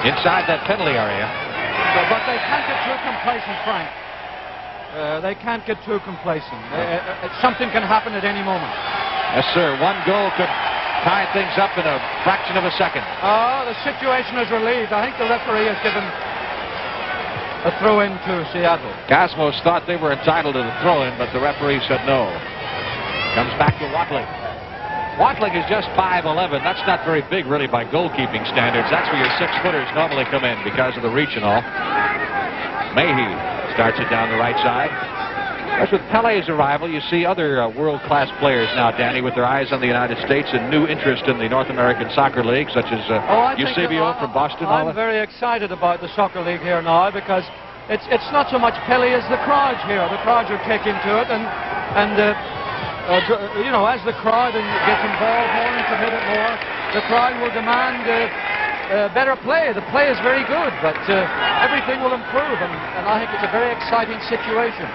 inside that penalty area. But they can't get too complacent, Frank. They can't get too complacent. Something can happen at any moment. Yes, sir. One goal could tie things up in a fraction of a second. Oh, the situation is relieved. I think the referee has given a throw-in to Seattle. Cosmos thought they were entitled to the throw-in, but the referee said no. Comes back to Watling. Watling is just 5'11". That's not very big, really, by goalkeeping standards. That's where your 6-footers normally come in because of the reach and all. Mayhew starts it down the right side. As with Pele's arrival, you see other world-class players now, Danny, with their eyes on the United States and new interest in the North American Soccer League, such as Eusebio from Boston. I'm very excited about the Soccer League here now because it's not so much Pele as the crowds here. The crowds are taking to it, and you know, as the crowd gets involved more and committed more, the crowd will demand better play. The play is very good, but everything will improve, and I think it's a very exciting situation.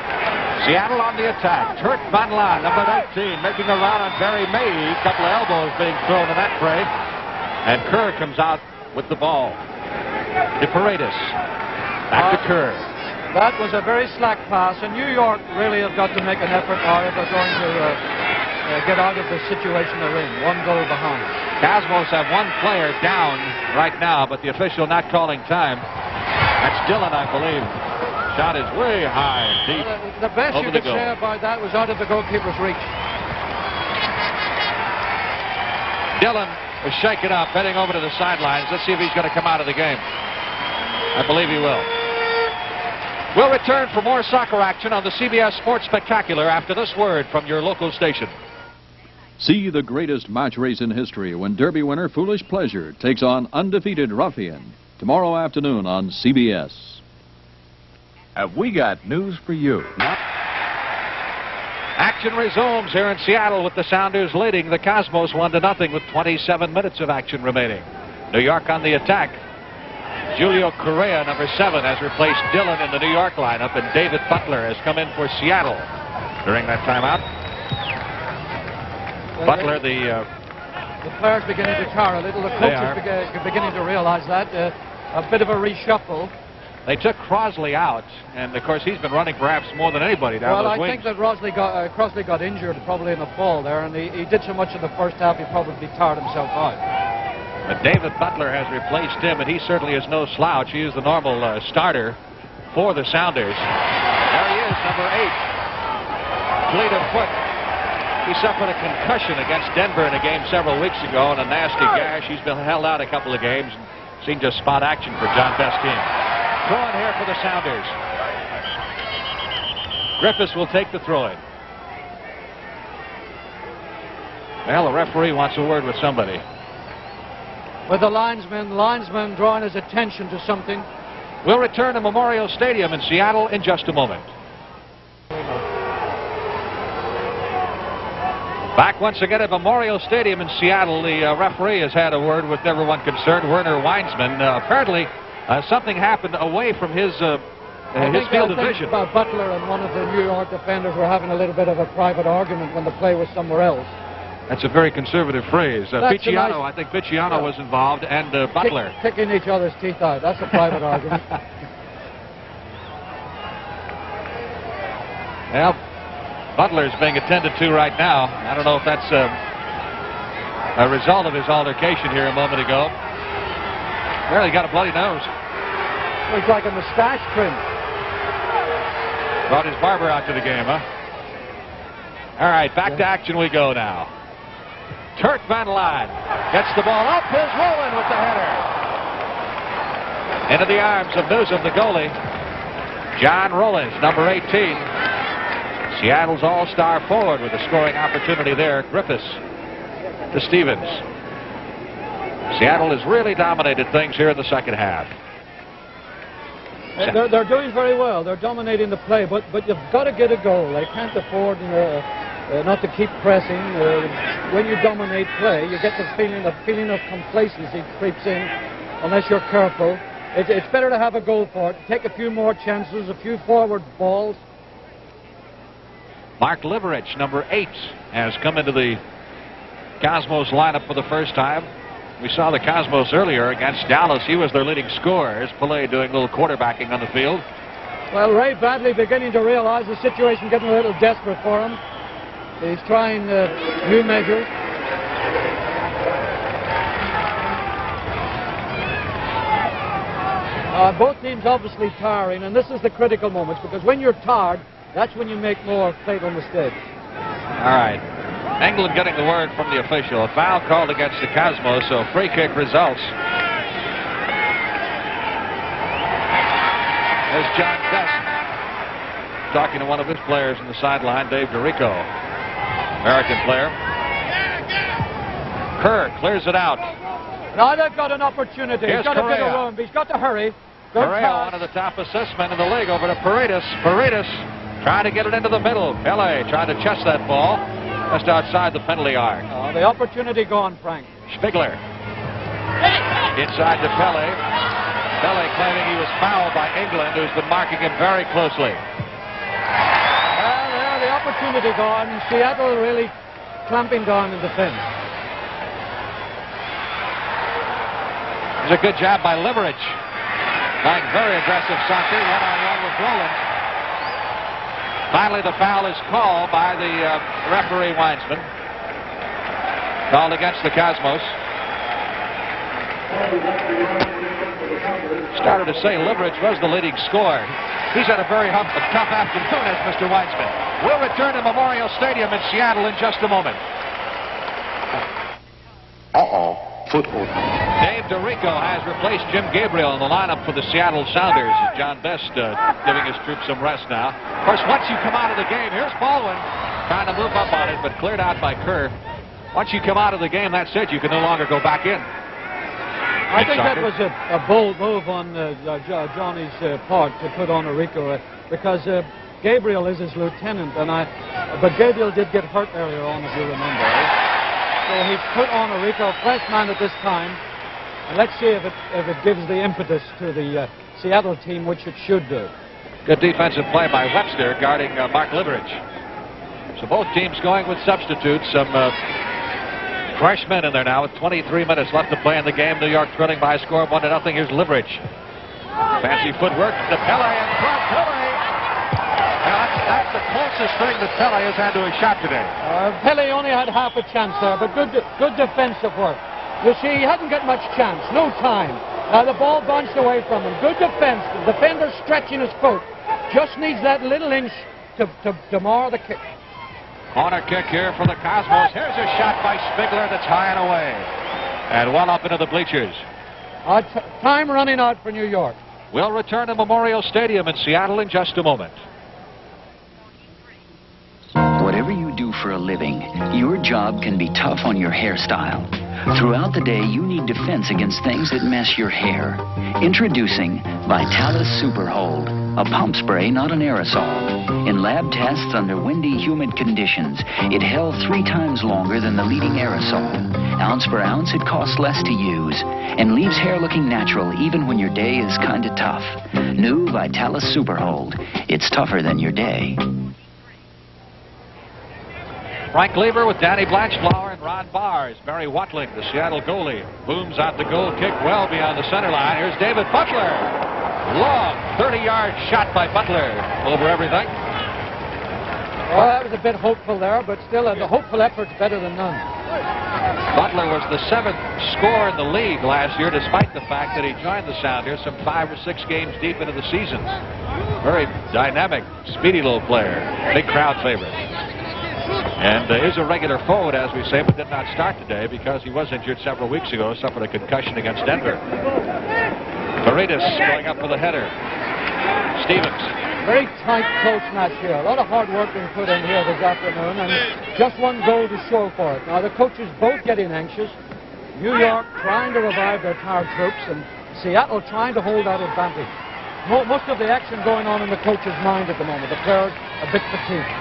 Seattle on the attack. Turt Van Laan, number 19, making a run on Barry May. A couple of elbows being thrown in that fray. And Kerr comes out with the ball. To Paredes. Back to Kerr. That was a very slack pass, and New York really have got to make an effort now if they're going to get out of the situation they're in. One goal behind. Cosmos have one player down right now, but the official not calling time. That's Dillon, I believe. Shot is way high and deep. The best you could say about that was out of the goalkeeper's reach. Dillon was shaken up, heading over to the sidelines. Let's see if he's going to come out of the game. I believe he will. We'll return for more soccer action on the CBS Sports Spectacular after this word from your local station. See the greatest match race in history when Derby winner Foolish Pleasure takes on undefeated Ruffian tomorrow afternoon on CBS. Have we got news for you? Action resumes here in Seattle with the Sounders leading the Cosmos 1-0 with 27 minutes of action remaining. New York on the attack. Julio Correa, number 7, has replaced Dillon in the New York lineup, and David Butler has come in for Seattle during that timeout. Butler, the players beginning to tire a little. The coach is beginning to realize that. A bit of a reshuffle. They took Crosley out, and of course he's been running perhaps more than anybody down those wings. Well, I think that Crosley got injured probably in the fall there, and he did so much in the first half he probably tired himself out. But David Butler has replaced him, and he certainly is no slouch. He is the normal starter for the Sounders. There he is, number 8. Fleet of foot. He suffered a concussion against Denver in a game several weeks ago, and a nasty gash. He's been held out a couple of games and seen just spot action for John Bestine. Throw-in here for the Sounders. Griffiths will take the throw-in. Well, the referee wants a word with somebody. With the linesman drawing his attention to something. We'll return to Memorial Stadium in Seattle in just a moment. Back once again at Memorial Stadium in Seattle. The referee has had a word with everyone concerned, Werner Weinsman. Apparently, something happened away from his field of vision. Butler and one of the New York defenders were having a little bit of a private argument when the play was somewhere else. That's a very conservative phrase. Picciano, I think Picciano was involved, and Butler. Kicking each other's teeth out. That's a private argument. Well, Butler's being attended to right now. I don't know if that's a result of his altercation here a moment ago. Well, he got a bloody nose. Looks like a mustache trim. Brought his barber out to the game, huh? All right, back to action we go now. Turt Van Laan gets the ball up. Here's Rowland with the header. Into the arms of Newsom, the goalie. John Rollins, number 18. Seattle's all-star forward with a scoring opportunity there. Griffiths to Stevens. Seattle has really dominated things here in the second half. They're doing very well. They're dominating the play, but you've got to get a goal. They can't afford not to keep pressing. When you dominate play, you get the feeling of complacency creeps in unless you're careful. It's better to have a goal for it. Take a few more chances, a few forward balls. Mark Liverich, number 8, has come into the Cosmos lineup for the first time. We saw the Cosmos earlier against Dallas. He was their leading scorer. Here's Pelé doing a little quarterbacking on the field. Well, Ray Bradley beginning to realize the situation getting a little desperate for him. He's trying new measures. Both teams obviously tiring, and this is the critical moments, because when you're tired, that's when you make more fatal mistakes. All right. England getting the word from the official. A foul called against the Cosmos, so free kick results. There's John Best talking to one of his players in the sideline, Dave DeRico, American player. Kerr clears it out. Now they've got an opportunity. Here's He's got Correa. a bit of room, but he's got to hurry. Good Correa, pass. one of the top assist men in the league, over to Paredes. Paredes trying to get it into the middle. Pele trying to chest that ball just outside the penalty arc. The opportunity gone, Frank. Spigler inside to Pele. Pele claiming he was fouled by England, who's been marking him very closely. Well, there, the opportunity gone. Seattle really clamping down in defense. It's a good job by Liverich. Playing very aggressive soccer, one-on-one with Roland. Finally, the foul is called by the referee Weinsman. Called against the Cosmos. Started to say Liverich was the leading scorer. He's had a very tough afternoon, as Mr. Weinsman. We'll return to Memorial Stadium in Seattle in just a moment. Football. Dave DeRico has replaced Jim Gabriel in the lineup for the Seattle Sounders. John Best giving his troops some rest now. Of course, once you come out of the game, here's Baldwin trying to move up on it, but cleared out by Kerr. Once you come out of the game, that's it. You can no longer go back in. I think that was a bold move on Johnny's part to put on DeRico, because Gabriel is his lieutenant, but Gabriel did get hurt earlier on, if you remember. So he's put on DeRico, fresh man at this time. And let's see if it gives the impetus to the Seattle team, which it should do. Good defensive play by Webster guarding Mark Liverich. So both teams going with substitutes. Some fresh men in there now with 23 minutes left to play in the game. New York trailing by a score of 1-0. Here's Liverich. Fancy footwork to Pele in front. Pele! Now that's the closest thing that Pele has had to a shot today. Pele only had half a chance there, but good defensive work. You see, he hadn't got much chance, no time. The ball bounced away from him. Good defense. The defender stretching his foot. Just needs that little inch to mar the kick. Corner kick here for the Cosmos. Here's a shot by Spigler that's high and away. And well up into the bleachers. Time running out for New York. We'll return to Memorial Stadium in Seattle in just a moment. Whatever you do for a living, your job can be tough on your hairstyle. Throughout the day, you need defense against things that mess your hair. Introducing Vitalis Super Hold, a pump spray, not an aerosol. In lab tests under windy, humid conditions, it held 3 times longer than the leading aerosol. Ounce per ounce, it costs less to use and leaves hair looking natural even when your day is kinda tough. New Vitalis Super Hold. It's tougher than your day. Frank Lever with Danny Blanchflower and Ron Bars. Barry Watling, the Seattle goalie, booms out the goal kick well beyond the center line. Here's David Butler. Long 30-yard shot by Butler over everything. Well, that was a bit hopeful there, but still, the hopeful effort's better than none. Butler was the 7th scorer in the league last year, despite the fact that he joined the Sounders some 5 or 6 games deep into the season. Very dynamic, speedy little player. Big crowd favorite. And is a regular forward, as we say, but did not start today because he was injured several weeks ago, suffered a concussion against Denver. Paredes going up for the header. Stevens. Very tight, close match here. A lot of hard work being put in here this afternoon, and just one goal to show for it. Now, the coaches both getting anxious. New York trying to revive their tired troops, and Seattle trying to hold that advantage. Most of the action going on in the coach's mind at the moment. The players a bit fatigued.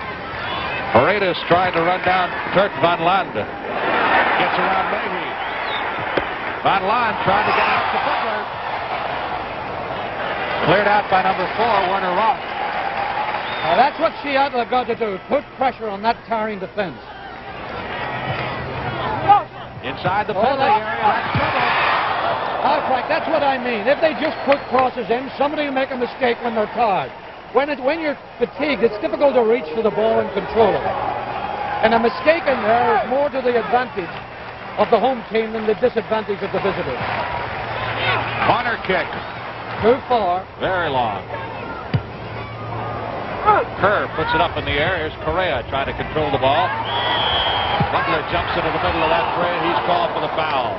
Paredes trying to run down Kurt Van Lande. Gets around Mayhew. Van Lande trying to get out to Butler. Cleared out by number 4, Werner Roth. Now that's what Seattle have got to do. Put pressure on that tiring defense. Inside the penalty area. That's trouble. Frank, that's what I mean. If they just put crosses in, somebody will make a mistake when they're tired. when you're fatigued, it's difficult to reach for the ball and control it. And a mistake in there is more to the advantage of the home team than the disadvantage of the visitors. Corner kick. Too far. Very long. Kerr puts it up in the air. Here's Correa trying to control the ball. Butler jumps into the middle of that fray, and he's called for the foul.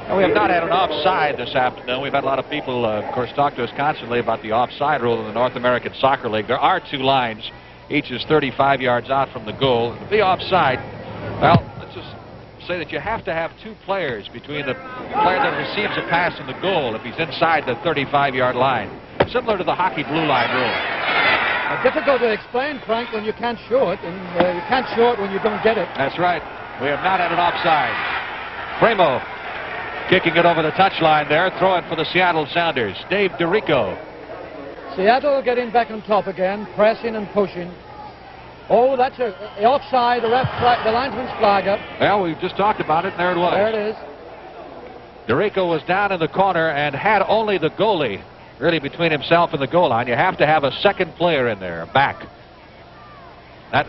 Now, we have not had an offside this afternoon. We've had a lot of people, of course, talk to us constantly about the offside rule in the North American Soccer League. There are two lines. Each is 35 yards out from the goal. To be offside, well, let's just say that you have to have two players between the player that receives a pass and the goal if he's inside the 35-yard line. Similar to the hockey blue line rule. Difficult to explain, Frank, when you can't show it, and you can't show it when you don't get it. That's right. We have not had an offside. Primo kicking it over the touchline there, throwing for the Seattle Sounders. Dave DeRico. Seattle getting back on top again, pressing and pushing. Oh, that's a offside. The linesman's flag up. Well, we've just talked about it, and there it was. There it is. DeRico was down in the corner and had only the goalie really between himself and the goal line. You have to have a second player in there, a back. That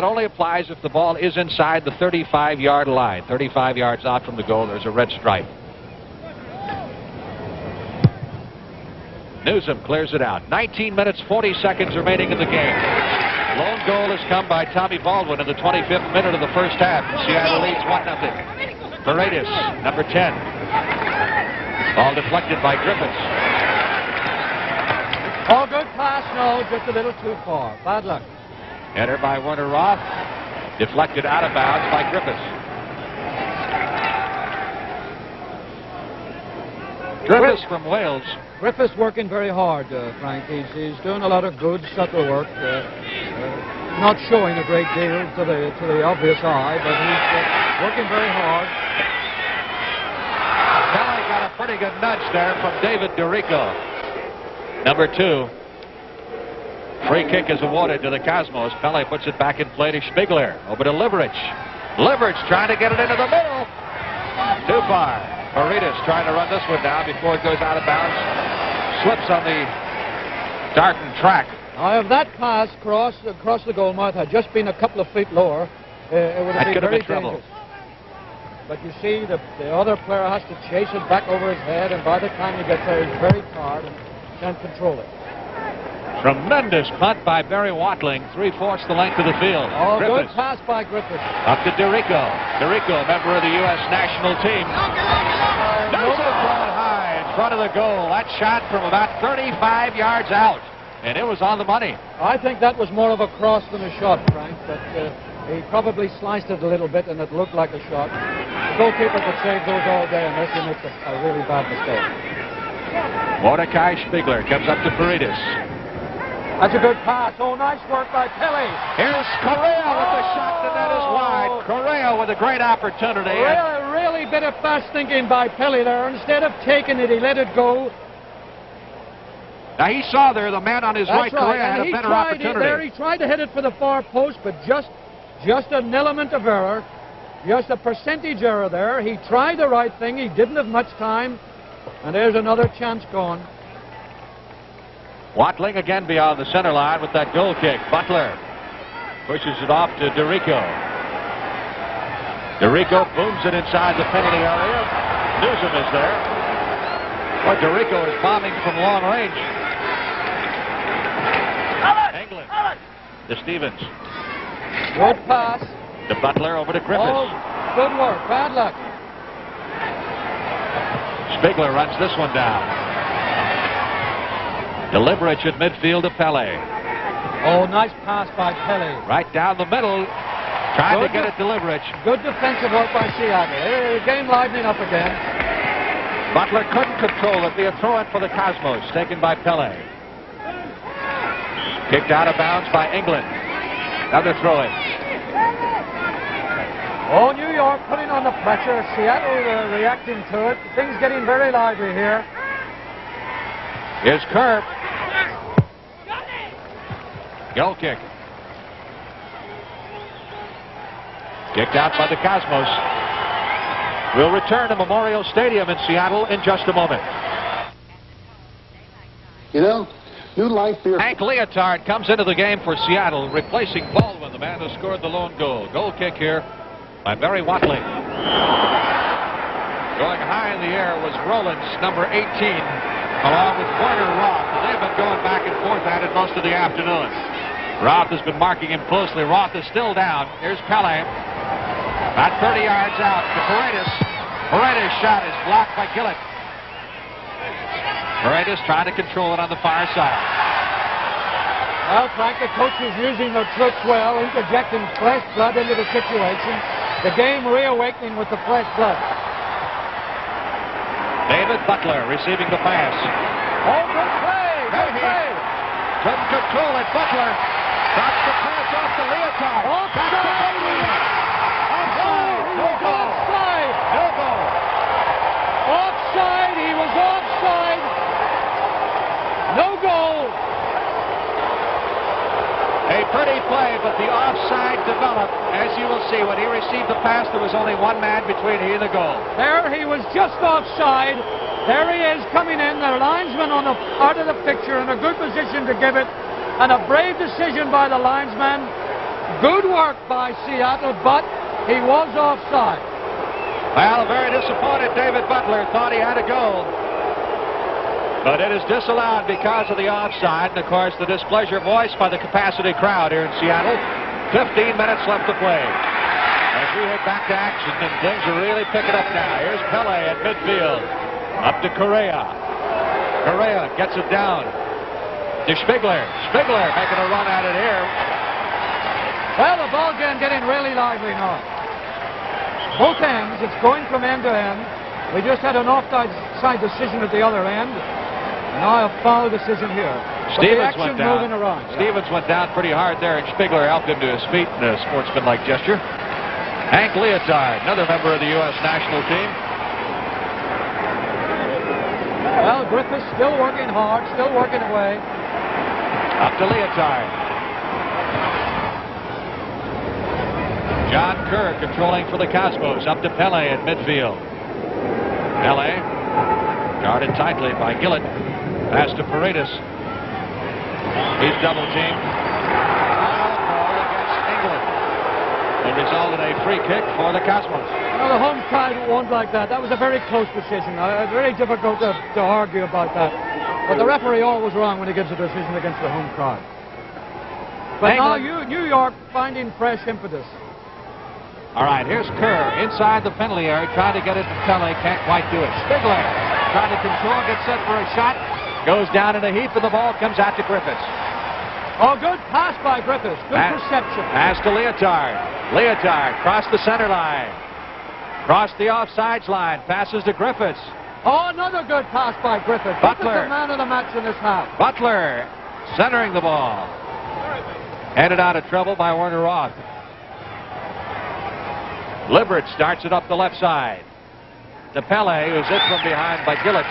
only applies if the ball is inside the 35-yard line. 35 yards out from the goal, there's a red stripe. Newsom clears it out. 19 minutes, 40 seconds remaining in the game. Lone goal has come by Tommy Baldwin in the 25th minute of the first half. Seattle leads 1-0. Paredes, number 10. Ball deflected by Griffiths. Oh, good pass. No, just a little too far. Bad luck. Header by Werner Roth. Deflected out of bounds by Griffiths. Griffiths from Wales. Griffiths working very hard, Frank. He's doing a lot of good subtle work. Not showing a great deal to the obvious eye, but he's working very hard. Kelly got a pretty good nudge there from David DeRico. Number 2. Free kick is awarded to the Cosmos. Pele puts it back in play to Spiegler. Over to Liverich. Liverich trying to get it into the middle. Too far. Paredes trying to run this one down before it goes out of bounds. Slips on the darkened track. Now, if that pass across the goal mouth had just been a couple of feet lower, it would have been very dangerous. But you see, the other player has to chase it back over his head, and by the time he gets there, he's very tired and can't control it. Tremendous punt by Barry Watling, 3/4 the length of the field. Oh, Griffiths. good pass by Griffiths. Up to DeRico. DeRico, a member of the U.S. national team. Newsom thrown high in front of the goal. That shot from about 35 yards out, and it was on the money. I think that was more of a cross than a shot, Frank, but he probably sliced it a little bit, and it looked like a shot. The goalkeeper could save those all day unless he makes a really bad mistake. Mordecai Spiegler comes up to Paredes. That's a good pass. Oh, nice work by Pele. Here's Correa with the shot. The net is wide. Correa with a great opportunity. Really bit of fast thinking by Pele there. Instead of taking it, he let it go. Now, he saw there the man on his right, Correa, had a better opportunity. He tried to hit it for the far post, but just an element of error. Just a percentage error there. He tried the right thing. He didn't have much time. And there's another chance gone. Watling again beyond the center line with that goal kick. Butler pushes it off to DeRico. DeRico booms it inside the penalty area. Newsom is there. But DeRico is bombing from long range. England to Stevens. Good pass. To Butler over to Griffiths. Oh, good work. Bad luck. Spiegler runs this one down. Deliberich at midfield to Pele. Oh, nice pass by Pele. Right down the middle. Trying to get it Deliberich. Good defensive work by Seattle. Game livening up again. Butler couldn't control it. Be a throw-in for the Cosmos, taken by Pele. Kicked out of bounds by England. Another throw-in. Oh, New York putting on the pressure. Seattle reacting to it. Things getting very lively here. Here's Kerr. Goal kick. Kicked out by the Cosmos. We'll return to Memorial Stadium in Seattle in just a moment. You know, new life here. Hank Leotard comes into the game for Seattle, replacing Baldwin, the man who scored the lone goal. Goal kick here by Barry Watling. Going high in the air was Rollins, number 18, along with Warner Roth. They've been going back and forth at it most of the afternoon. Roth has been marking him closely. Roth is still down. Here's Pele. About 30 yards out to Paredes. Paredes' shot is blocked by Gillett. Paredes trying to control it on the far side. Well, Frank, the coach is using the tricks well, interjecting fresh blood into the situation. The game reawakening with the fresh blood. David Butler receiving the pass. Oh, good play! Good play! Couldn't control it. Butler drops the pass off to Leotard. Offside! No goal! Offside! No goal! Offside! He was offside! No goal! A pretty play, but the offside developed. As you will see, when he received the pass, there was only one man between he and the goal. There he was just offside. There he is coming in. The linesman on the part of the picture in a good position to give it. And a brave decision by the linesman. Good work by Seattle, but he was offside. Well, very disappointed David Butler. Thought he had a goal. But it is disallowed because of the offside. And, of course, the displeasure voiced by the capacity crowd here in Seattle. 15 minutes left to play. As we head back to action, and things are really picking up now. Here's Pele at midfield. Up to Correa. Correa gets it down to Spigler. Spigler making a run at it here. Well, the ball game getting really lively now. Both ends, it's going from end to end. We just had an offside decision at the other end. Now a foul decision here. Stevens went down. Moving around. Stevens went down pretty hard there, and Spigler helped him to his feet in a sportsmanlike gesture. Hank Leotard, another member of the U.S. national team. Well, Griffiths still working hard, still working away. Up to Leotard. John Kerr controlling for the Cosmos. Up to Pele at midfield. Pele guarded tightly by Gillett. Pass to Paredes. He's double teamed. Ball against England. It resulted in a free kick for the Cosmos. Well, the home side won't like that. That was a very close decision. Very difficult to argue about that. But the referee always wrong when he gives a decision against the home crowd. But now New York finding fresh impetus. All right, here's Kerr inside the penalty area, trying to get it to Pele, can't quite do it. Spigler trying to control, gets set for a shot, goes down in a heap, and the ball comes out to Griffiths. Oh, good pass by Griffiths. Good perception. Pass to Leotard. Leotard crossed the center line. Crossed the offsides line. Passes to Griffiths. Oh, another good pass by Griffiths. Butler. Griffiths the man of the match in this half. Butler centering the ball. Headed out of trouble by Warner Roth. Liverett starts it up the left side. To Pele, who's hit from behind by Gillett.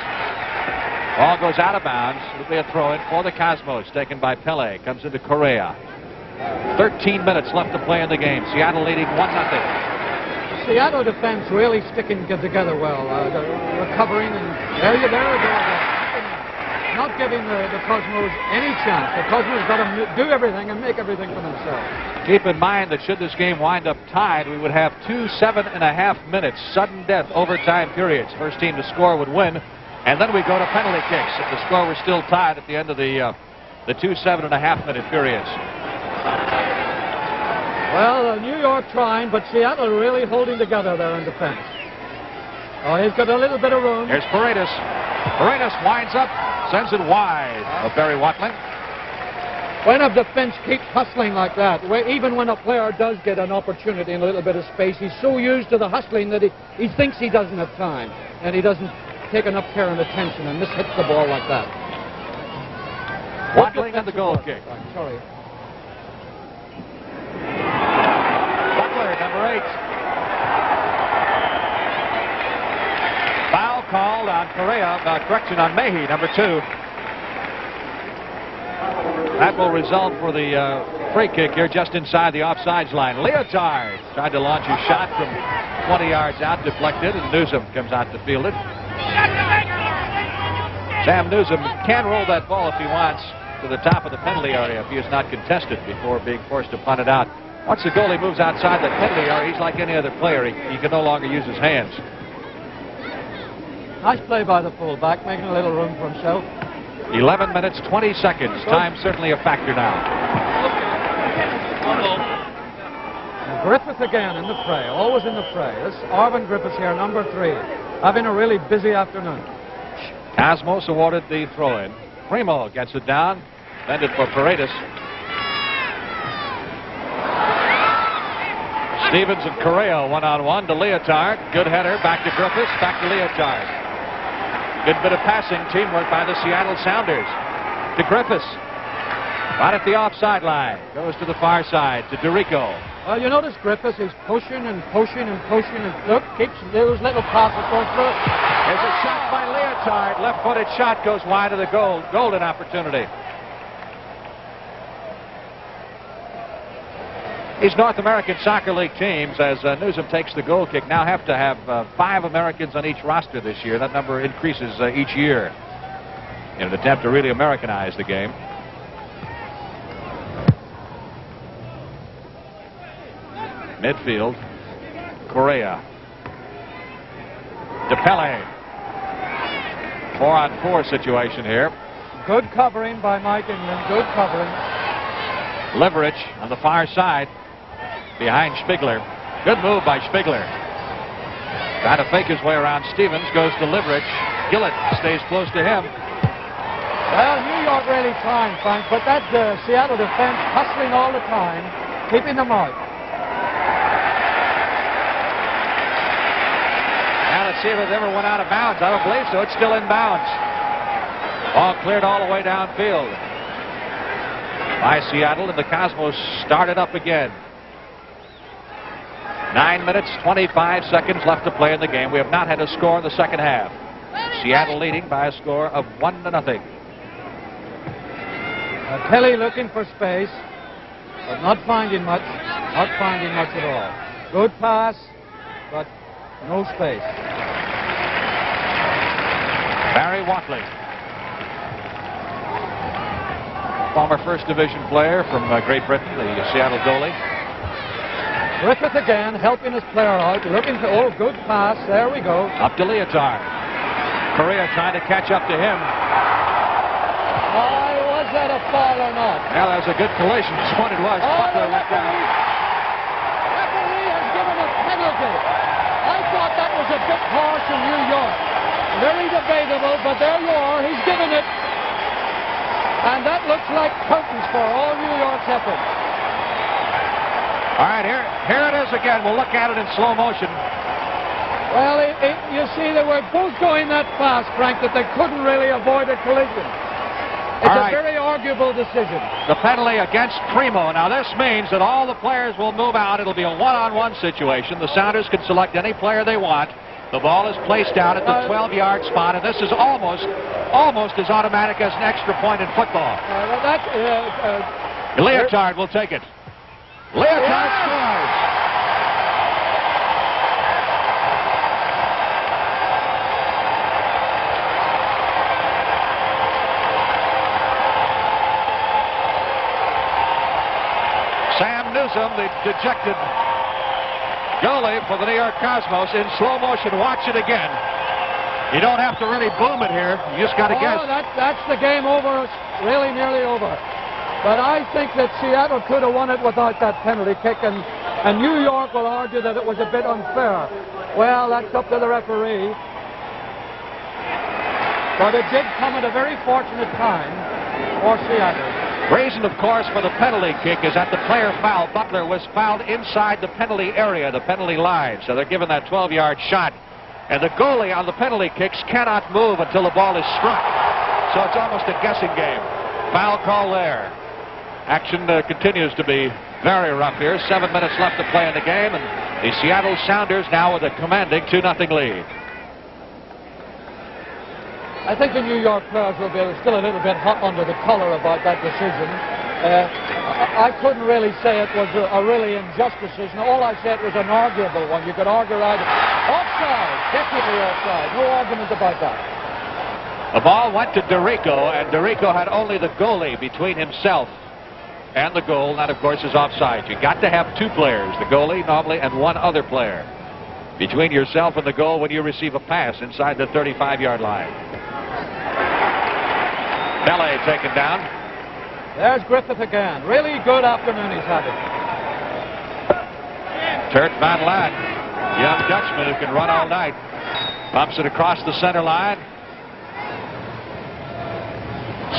Ball goes out of bounds. It'll be a throw-in for the Cosmos, taken by Pele. Comes into Correa. 13 minutes left to play in the game. Seattle leading 1-0. Seattle defense really sticking together well. Recovering, and there you go. Not giving the Cosmos any chance. The Cosmos got to do everything and make everything for themselves. Keep in mind that should this game wind up tied, we would have 2 7.5-minute sudden death overtime periods. First team to score would win, and then we go to penalty kicks if the score were still tied at the end of the 2 7.5-minute periods. Well, New York trying, but Seattle really holding together there in defense. Oh, he's got a little bit of room. Here's Paredes. Paredes winds up, sends it wide of Barry Watling. When a defense keeps hustling like that, even when a player does get an opportunity and a little bit of space, he's so used to the hustling that he thinks he doesn't have time, and he doesn't take enough care and attention and mishits the ball like that. Watling and the goal kick. Sorry. Butler, number 8. Foul called on Correa, correction on Mahey, number 2. That will result for the free kick here just inside the offsides line. Leotard tried to launch his shot from 20 yards out, deflected, and Newsom comes out to field it. Sam Newsom can roll that ball if he wants. to the top of the penalty area if he is not contested before being forced to punt it out. Once the goalie moves outside the penalty area, he's like any other player. He can no longer use his hands. Nice play by the fullback, making a little room for himself. 11 minutes, 20 seconds. Time certainly a factor now. And Griffith again in the fray, always in the fray. This Arvin Griffith here, number 3, having a really busy afternoon. Cosmos awarded the throw-in. Primo gets it down, ended for Paredes. Stevens and Correa one-on-one to Leotard. Good header, back to Griffiths, back to Leotard. Good bit of passing teamwork by the Seattle Sounders. To Griffiths. Right at the offside line. Goes to the far side to DeRico. Well, you notice Griffiths is pushing and pushing and pushing and look, keeps those little passes going through. There's a shot by Leotard. Left-footed shot goes wide of the goal. Golden opportunity. These North American Soccer League teams, as Newsom takes the goal kick, now have to have 5 Americans on each roster this year. That number increases each year in an attempt to really Americanize the game. Midfield, Correa. DePelle. 4-on-4 situation here. Good covering by Mike England, good covering. Leverage on the far side. Behind Spigler. Good move by Spigler. Trying to fake his way around Stevens. Goes to Leverage. Gillett stays close to him. Well, New York really trying, Frank, but that Seattle defense hustling all the time, keeping them out. Now let's see if it ever went out of bounds. I don't believe so. It's still in bounds. Ball cleared all the way downfield by Seattle, and the Cosmos started up again. 9 minutes, 25 seconds left to play in the game. We have not had a score in the second half. Seattle leading by a score of 1-0. Kelly looking for space, but not finding much. Not finding much at all. Good pass, but no space. Barry Watley, former first division player from Great Britain, the Seattle goalie. Griffith again, helping his player out, looking for, good pass, there we go. Up to Leotard. Correa trying to catch up to him. Was that a foul or not? Well, that was a good collision, that's what it was. Butler went down. Referee has given a penalty. I thought that was a bit harsh in New York. Very debatable, but there you are, he's given it. And that looks like curtains for all New York's effort. All right, here it is again. We'll look at it in slow motion. Well, you see, they were both going that fast, Frank, that they couldn't really avoid a collision. It's a very arguable decision. The penalty against Primo. Now, this means that all the players will move out. It'll be a one-on-one situation. The Sounders can select any player they want. The ball is placed down at the 12-yard spot, and this is almost as automatic as an extra point in football. Leotard will take it. Leotard scores. Sam Newsom, the dejected goalie for the New York Cosmos, in slow motion. Watch it again. You don't have to really boom it here. You just got to guess. That's the game over. It's really nearly over. But I think that Seattle could have won it without that penalty kick, and New York will argue that it was a bit unfair. Well, that's up to the referee. But it did come at a very fortunate time for Seattle. Reason, of course, for the penalty kick is that the player fouled. Butler was fouled inside the penalty area, the penalty line. So they're given that 12-yard shot. And the goalie on the penalty kicks cannot move until the ball is struck. So it's almost a guessing game. Foul call there. Action continues to be very rough here. 7 minutes left to play in the game, and the Seattle Sounders now with a commanding 2-0 lead. I think the New York players will be still a little bit hot under the collar about that decision. I couldn't really say it was a really unjust decision. All I said was an arguable one. You could argue either offside, definitely offside. No argument about that. The ball went to Dorico, and Dorico had only the goalie between himself and the goal. That, of course, is offside. You got to have two players, the goalie normally and one other player, between yourself and the goal when you receive a pass inside the 35-yard line. Pele taken down. There's Griffith again. Really good afternoon he's having. Turt Van Laat, young Dutchman who can run all night, bumps it across the center line.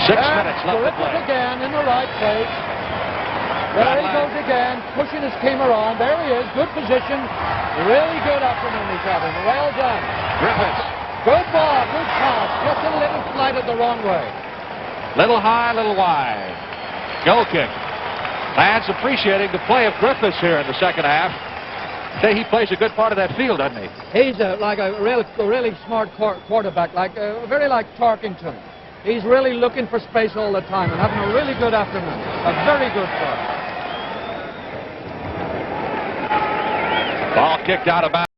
6 minutes left to play. Again in the right place. There he goes again, pushing his team around. There he is, good position. Really good afternoon he's having. Well done. Griffiths. Good ball, good pass. Just a little slighted the wrong way. Little high, little wide. Goal kick. Fans appreciating the play of Griffiths here in the second half. Say he plays a good part of that field, doesn't he? He's like a really smart quarterback, very like Tarkington. He's really looking for space all the time and having a really good afternoon. A very good play. Ball kicked out of bounds.